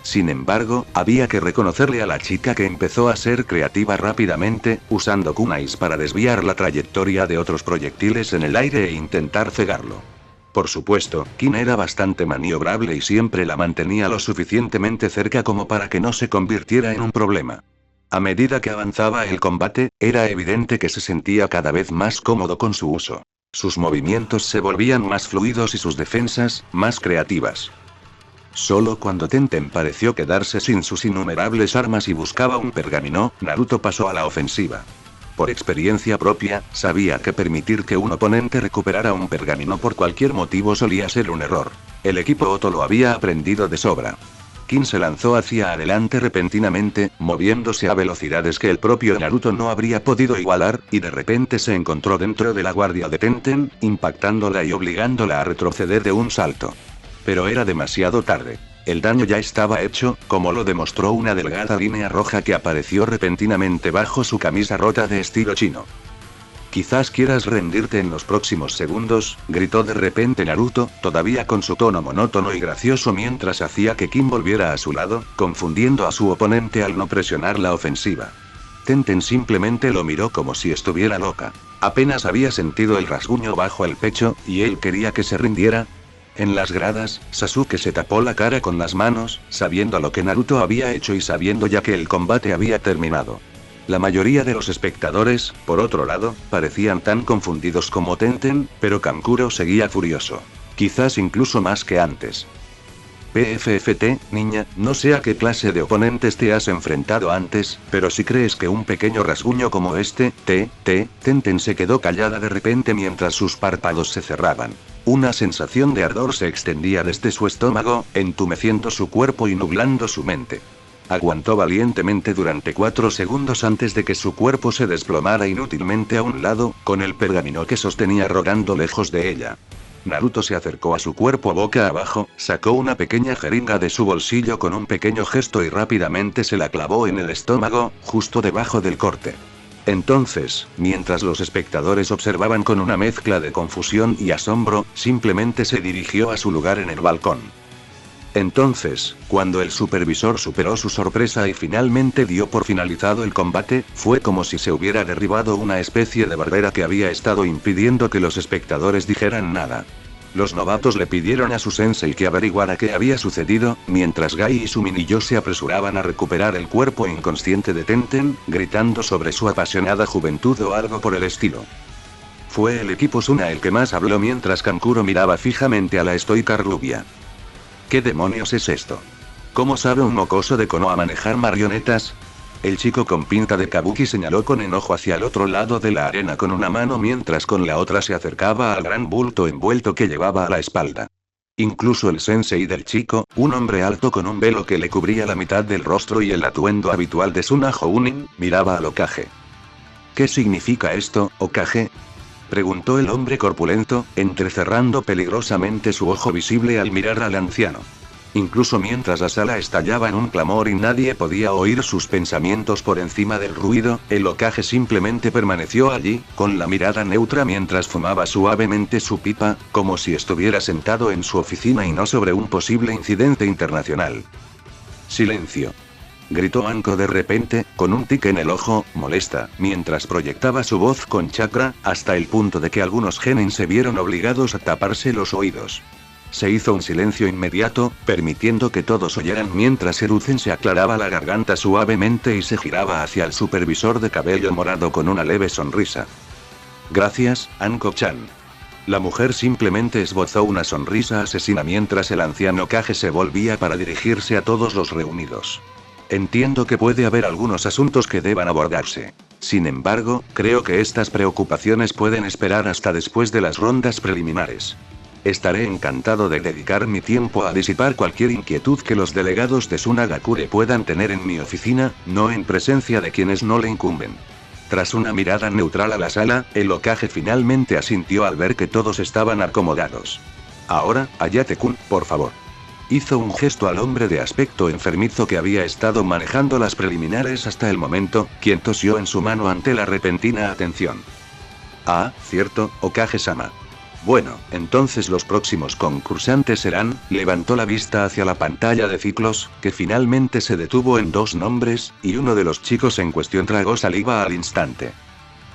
Sin embargo, había que reconocerle a la chica que empezó a ser creativa rápidamente, usando kunais para desviar la trayectoria de otros proyectiles en el aire e intentar cegarlo. Por supuesto, Kin era bastante maniobrable y siempre la mantenía lo suficientemente cerca como para que no se convirtiera en un problema. A medida que avanzaba el combate, era evidente que se sentía cada vez más cómodo con su uso. Sus movimientos se volvían más fluidos y sus defensas, más creativas. Solo cuando Tenten pareció quedarse sin sus innumerables armas y buscaba un pergamino, Naruto pasó a la ofensiva. Por experiencia propia, sabía que permitir que un oponente recuperara un pergamino por cualquier motivo solía ser un error. El equipo Oto lo había aprendido de sobra. Kin se lanzó hacia adelante repentinamente, moviéndose a velocidades que el propio Naruto no habría podido igualar, y de repente se encontró dentro de la guardia de Tenten, impactándola y obligándola a retroceder de un salto. Pero era demasiado tarde. El daño ya estaba hecho, como lo demostró una delgada línea roja que apareció repentinamente bajo su camisa rota de estilo chino. Quizás quieras rendirte en los próximos segundos, gritó de repente Naruto, todavía con su tono monótono y gracioso mientras hacía que Kin volviera a su lado, confundiendo a su oponente al no presionar la ofensiva. Tenten simplemente lo miró como si estuviera loca. Apenas había sentido el rasguño bajo el pecho, y él quería que se rindiera. En las gradas, Sasuke se tapó la cara con las manos, sabiendo lo que Naruto había hecho y sabiendo ya que el combate había terminado. La mayoría de los espectadores, por otro lado, parecían tan confundidos como Tenten, pero Kankuro seguía furioso. Quizás incluso más que antes. PFFT, niña, no sé a qué clase de oponentes te has enfrentado antes, pero si crees que un pequeño rasguño como este, Tenten se quedó callada de repente mientras sus párpados se cerraban. Una sensación de ardor se extendía desde su estómago, entumeciendo su cuerpo y nublando su mente. Aguantó valientemente durante 4 segundos antes de que su cuerpo se desplomara inútilmente a un lado, con el pergamino que sostenía rodando lejos de ella. Naruto se acercó a su cuerpo boca abajo, sacó una pequeña jeringa de su bolsillo con un pequeño gesto y rápidamente se la clavó en el estómago, justo debajo del corte. Entonces, mientras los espectadores observaban con una mezcla de confusión y asombro, simplemente se dirigió a su lugar en el balcón. Entonces, cuando el supervisor superó su sorpresa y finalmente dio por finalizado el combate, fue como si se hubiera derribado una especie de barrera que había estado impidiendo que los espectadores dijeran nada. Los novatos le pidieron a su sensei que averiguara qué había sucedido, mientras Gai y Sumin se apresuraban a recuperar el cuerpo inconsciente de Tenten, gritando sobre su apasionada juventud o algo por el estilo. Fue el equipo Suna el que más habló mientras Kankuro miraba fijamente a la estoica rubia. ¿Qué demonios es esto? ¿Cómo sabe un mocoso de Konoha manejar marionetas? El chico con pinta de kabuki señaló con enojo hacia el otro lado de la arena con una mano mientras con la otra se acercaba al gran bulto envuelto que llevaba a la espalda. Incluso el sensei del chico, un hombre alto con un velo que le cubría la mitad del rostro y el atuendo habitual de Suna Jounin, miraba al Hokage. ¿Qué significa esto, Hokage?, preguntó el hombre corpulento, entrecerrando peligrosamente su ojo visible al mirar al anciano. Incluso mientras la sala estallaba en un clamor y nadie podía oír sus pensamientos por encima del ruido, el Hokage simplemente permaneció allí, con la mirada neutra mientras fumaba suavemente su pipa, como si estuviera sentado en su oficina y no sobre un posible incidente internacional. Silencio. Gritó Anko de repente, con un tic en el ojo, molesta, mientras proyectaba su voz con chakra, hasta el punto de que algunos genin se vieron obligados a taparse los oídos. Se hizo un silencio inmediato, permitiendo que todos oyeran mientras Hiruzen se aclaraba la garganta suavemente y se giraba hacia el supervisor de cabello morado con una leve sonrisa. Gracias, Anko-chan. La mujer simplemente esbozó una sonrisa asesina mientras el anciano Kage se volvía para dirigirse a todos los reunidos. Entiendo que puede haber algunos asuntos que deban abordarse. Sin embargo, creo que estas preocupaciones pueden esperar hasta después de las rondas preliminares. Estaré encantado de dedicar mi tiempo a disipar cualquier inquietud que los delegados de Sunagakure puedan tener en mi oficina, no en presencia de quienes no le incumben. Tras una mirada neutral a la sala, el Hokage finalmente asintió al ver que todos estaban acomodados. Ahora, Hayate-kun, por favor. Hizo un gesto al hombre de aspecto enfermizo que había estado manejando las preliminares hasta el momento, quien tosió en su mano ante la repentina atención. Ah, cierto, Hokage-sama. Bueno, entonces los próximos concursantes serán, levantó la vista hacia la pantalla de ciclos, que finalmente se detuvo en 2 nombres, y uno de los chicos en cuestión tragó saliva al instante.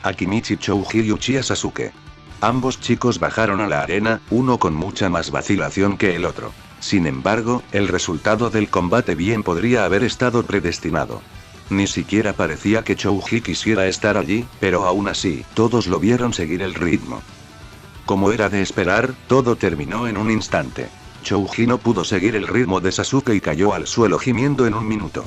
Akimichi Chouji y Uchiha Sasuke. Ambos chicos bajaron a la arena, uno con mucha más vacilación que el otro. Sin embargo, el resultado del combate bien podría haber estado predestinado. Ni siquiera parecía que Chouji quisiera estar allí, pero aún así, todos lo vieron seguir el ritmo. Como era de esperar, todo terminó en un instante. Chouji no pudo seguir el ritmo de Sasuke y cayó al suelo gimiendo en un minuto.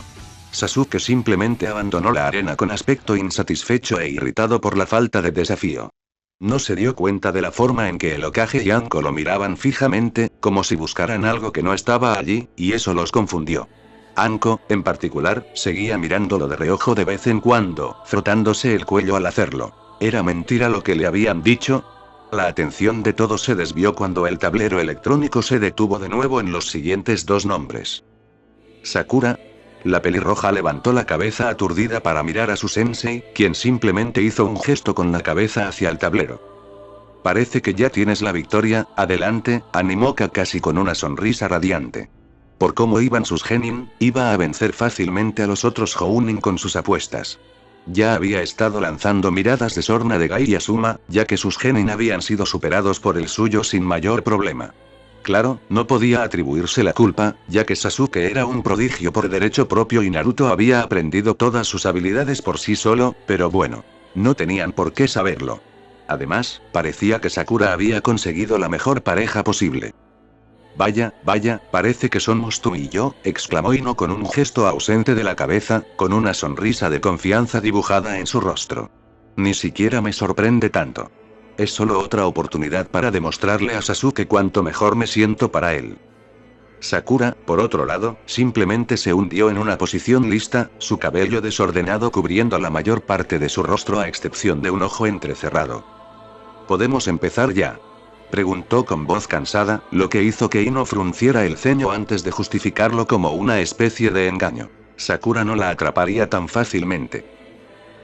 Sasuke simplemente abandonó la arena con aspecto insatisfecho e irritado por la falta de desafío. No se dio cuenta de la forma en que el Hokage y Anko lo miraban fijamente, como si buscaran algo que no estaba allí, y eso los confundió. Anko, en particular, seguía mirándolo de reojo de vez en cuando, frotándose el cuello al hacerlo. ¿Era mentira lo que le habían dicho? La atención de todos se desvió cuando el tablero electrónico se detuvo de nuevo en los siguientes 2 nombres. Sakura. La pelirroja levantó la cabeza aturdida para mirar a su sensei, quien simplemente hizo un gesto con la cabeza hacia el tablero. Parece que ya tienes la victoria, adelante, animó Kakashi con una sonrisa radiante. Por cómo iban sus genin, iba a vencer fácilmente a los otros Jounin con sus apuestas. Ya había estado lanzando miradas de sorna de Gai y Asuma, ya que sus genin habían sido superados por el suyo sin mayor problema. Claro, no podía atribuirse la culpa, ya que Sasuke era un prodigio por derecho propio y Naruto había aprendido todas sus habilidades por sí solo, pero bueno, no tenían por qué saberlo. Además, parecía que Sakura había conseguido la mejor pareja posible. Vaya, parece que somos tú y yo, exclamó Ino con un gesto ausente de la cabeza, con una sonrisa de confianza dibujada en su rostro. Ni siquiera me sorprende tanto. Es solo otra oportunidad para demostrarle a Sasuke cuánto mejor me siento para él. Sakura, por otro lado, simplemente se hundió en una posición lista, su cabello desordenado cubriendo la mayor parte de su rostro a excepción de un ojo entrecerrado. ¿Podemos empezar ya?, preguntó con voz cansada, lo que hizo que Ino frunciera el ceño antes de justificarlo como una especie de engaño. Sakura no la atraparía tan fácilmente.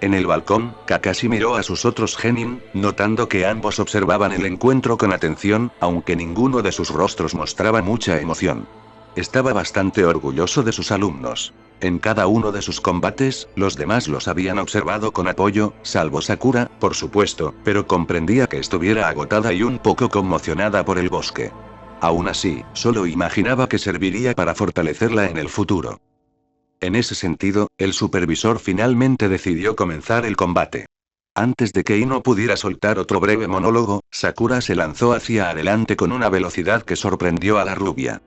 En el balcón, Kakashi miró a sus otros genin, notando que ambos observaban el encuentro con atención, aunque ninguno de sus rostros mostraba mucha emoción. Estaba bastante orgulloso de sus alumnos. En cada uno de sus combates, los demás los habían observado con apoyo, salvo Sakura, por supuesto, pero comprendía que estuviera agotada y un poco conmocionada por el bosque. Aún así, solo imaginaba que serviría para fortalecerla en el futuro. En ese sentido, el supervisor finalmente decidió comenzar el combate. Antes de que Ino pudiera soltar otro breve monólogo, Sakura se lanzó hacia adelante con una velocidad que sorprendió a la rubia.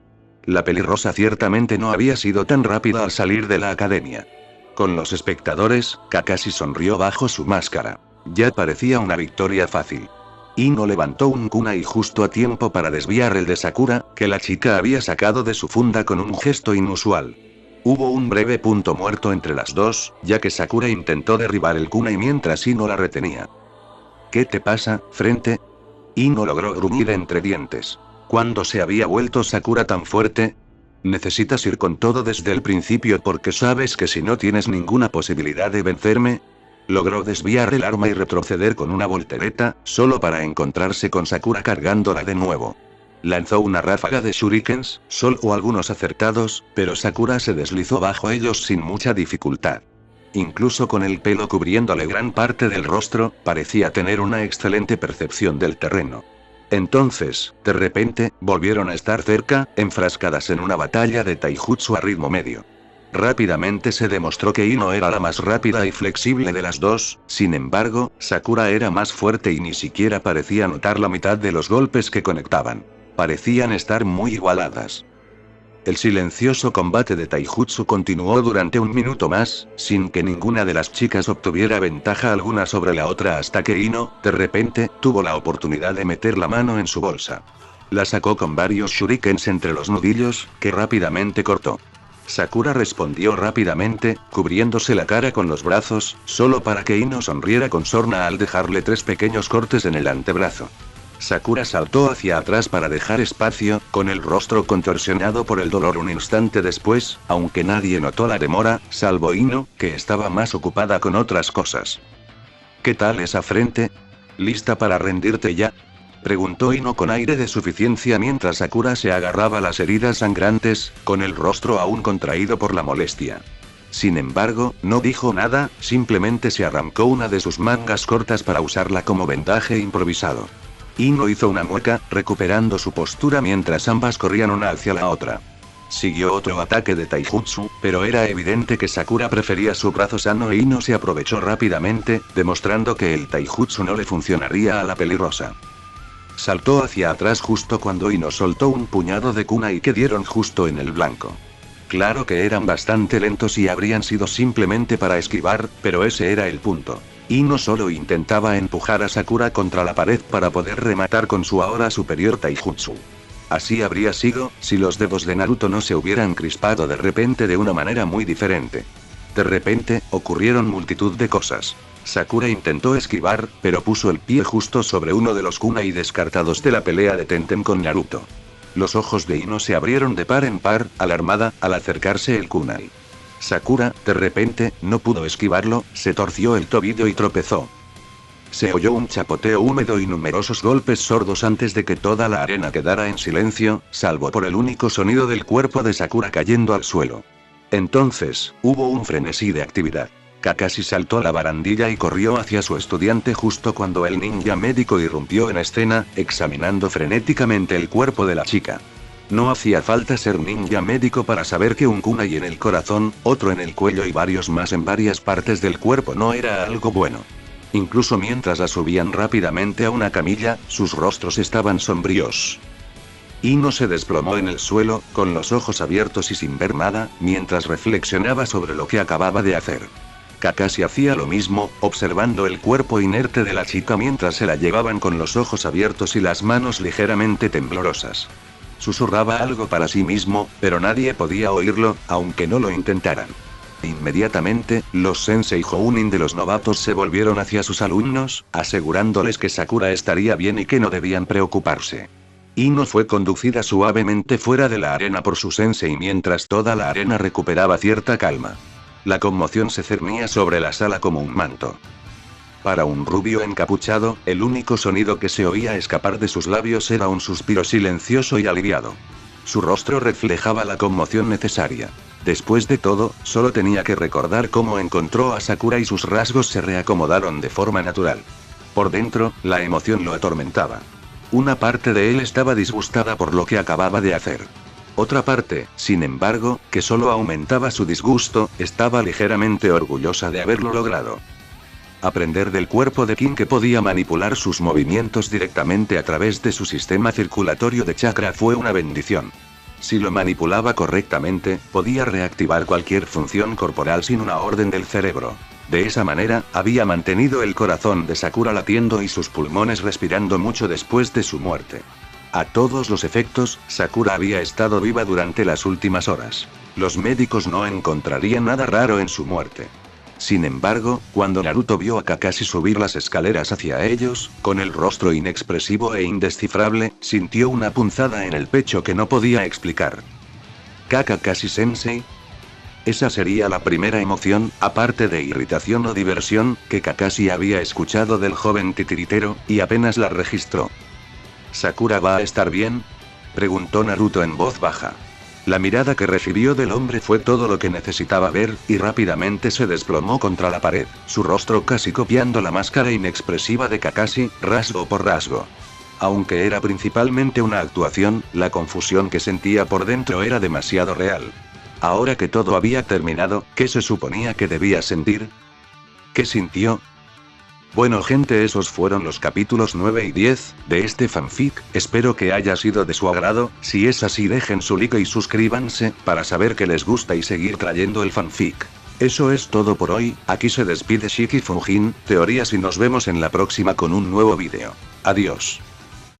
La pelirrosa ciertamente no había sido tan rápida al salir de la academia. Con los espectadores, Kakashi sonrió bajo su máscara. Ya parecía una victoria fácil. Ino levantó un kunai justo a tiempo para desviar el de Sakura, que la chica había sacado de su funda con un gesto inusual. Hubo un breve punto muerto entre las dos, ya que Sakura intentó derribar el kunai mientras Ino la retenía. ¿Qué te pasa, frente? Ino logró gruñir entre dientes. ¿Cuándo se había vuelto Sakura tan fuerte? ¿Necesitas ir con todo desde el principio porque sabes que si no tienes ninguna posibilidad de vencerme? Logró desviar el arma y retroceder con una voltereta, solo para encontrarse con Sakura cargándola de nuevo. Lanzó una ráfaga de shurikens, solo algunos acertados, pero Sakura se deslizó bajo ellos sin mucha dificultad. Incluso con el pelo cubriéndole gran parte del rostro, parecía tener una excelente percepción del terreno. Entonces, de repente, volvieron a estar cerca, enfrascadas en una batalla de taijutsu a ritmo medio. Rápidamente se demostró que Ino era la más rápida y flexible de las dos, sin embargo, Sakura era más fuerte y ni siquiera parecía notar la mitad de los golpes que conectaban. Parecían estar muy igualadas. El silencioso combate de taijutsu continuó durante un minuto más, sin que ninguna de las chicas obtuviera ventaja alguna sobre la otra hasta que Ino, de repente, tuvo la oportunidad de meter la mano en su bolsa. La sacó con varios shurikens entre los nudillos, que rápidamente cortó. Sakura respondió rápidamente, cubriéndose la cara con los brazos, solo para que Ino sonriera con sorna al dejarle 3 pequeños cortes en el antebrazo. Sakura saltó hacia atrás para dejar espacio, con el rostro contorsionado por el dolor un instante después, aunque nadie notó la demora, salvo Ino, que estaba más ocupada con otras cosas. ¿Qué tal esa frente? ¿Lista para rendirte ya?, preguntó Ino con aire de suficiencia mientras Sakura se agarraba las heridas sangrantes, con el rostro aún contraído por la molestia. Sin embargo, no dijo nada, simplemente se arrancó una de sus mangas cortas para usarla como vendaje improvisado. Ino hizo una mueca, recuperando su postura mientras ambas corrían una hacia la otra. Siguió otro ataque de taijutsu, pero era evidente que Sakura prefería su brazo sano e Ino se aprovechó rápidamente, demostrando que el taijutsu no le funcionaría a la pelirrosa. Saltó hacia atrás justo cuando Ino soltó un puñado de kunai que dieron justo en el blanco. Claro que eran bastante lentos y habrían sido simplemente para esquivar, pero ese era el punto. Ino solo intentaba empujar a Sakura contra la pared para poder rematar con su ahora superior taijutsu. Así habría sido, si los dedos de Naruto no se hubieran crispado de repente de una manera muy diferente. De repente, ocurrieron multitud de cosas. Sakura intentó esquivar, pero puso el pie justo sobre uno de los kunai descartados de la pelea de Tenten con Naruto. Los ojos de Ino se abrieron de par en par, alarmada, al acercarse el kunai. Sakura, de repente, no pudo esquivarlo, se torció el tobillo y tropezó. Se oyó un chapoteo húmedo y numerosos golpes sordos antes de que toda la arena quedara en silencio, salvo por el único sonido del cuerpo de Sakura cayendo al suelo. Entonces, hubo un frenesí de actividad. Kakashi saltó a la barandilla y corrió hacia su estudiante justo cuando el ninja médico irrumpió en escena, examinando frenéticamente el cuerpo de la chica. No hacía falta ser ninja médico para saber que un kunai en el corazón, otro en el cuello y varios más en varias partes del cuerpo no era algo bueno. Incluso mientras la subían rápidamente a una camilla, sus rostros estaban sombríos. Ino se desplomó en el suelo, con los ojos abiertos y sin ver nada, mientras reflexionaba sobre lo que acababa de hacer. Kakashi hacía lo mismo, observando el cuerpo inerte de la chica mientras se la llevaban con los ojos abiertos y las manos ligeramente temblorosas. Susurraba algo para sí mismo, pero nadie podía oírlo, aunque no lo intentaran. Inmediatamente, los sensei Jounin de los novatos se volvieron hacia sus alumnos, asegurándoles que Sakura estaría bien y que no debían preocuparse. Ino fue conducida suavemente fuera de la arena por su sensei mientras toda la arena recuperaba cierta calma. La conmoción se cernía sobre la sala como un manto. Para un rubio encapuchado, el único sonido que se oía escapar de sus labios era un suspiro silencioso y aliviado. Su rostro reflejaba la conmoción necesaria. Después de todo, solo tenía que recordar cómo encontró a Sakura y sus rasgos se reacomodaron de forma natural. Por dentro, la emoción lo atormentaba. Una parte de él estaba disgustada por lo que acababa de hacer. Otra parte, sin embargo, que solo aumentaba su disgusto, estaba ligeramente orgullosa de haberlo logrado. Aprender del cuerpo de King que podía manipular sus movimientos directamente a través de su sistema circulatorio de chakra fue una bendición. Si lo manipulaba correctamente, podía reactivar cualquier función corporal sin una orden del cerebro. De esa manera, había mantenido el corazón de Sakura latiendo y sus pulmones respirando mucho después de su muerte. A todos los efectos, Sakura había estado viva durante las últimas horas. Los médicos no encontrarían nada raro en su muerte. Sin embargo, cuando Naruto vio a Kakashi subir las escaleras hacia ellos, con el rostro inexpresivo e indescifrable, sintió una punzada en el pecho que no podía explicar. ¿Kakashi-sensei? Esa sería la primera emoción, aparte de irritación o diversión, que Kakashi había escuchado del joven titiritero, y apenas la registró. ¿Sakura va a estar bien?, preguntó Naruto en voz baja. La mirada que recibió del hombre fue todo lo que necesitaba ver, y rápidamente se desplomó contra la pared, su rostro casi copiando la máscara inexpresiva de Kakashi, rasgo por rasgo. Aunque era principalmente una actuación, la confusión que sentía por dentro era demasiado real. Ahora que todo había terminado, ¿qué se suponía que debía sentir? ¿Qué sintió? Bueno gente, esos fueron los capítulos 9 y 10, de este fanfic, espero que haya sido de su agrado. Si es así dejen su like y suscríbanse, para saber que les gusta y seguir trayendo el fanfic. Eso es todo por hoy, aquí se despide Shiki Fujin, Teorías y nos vemos en la próxima con un nuevo vídeo. Adiós.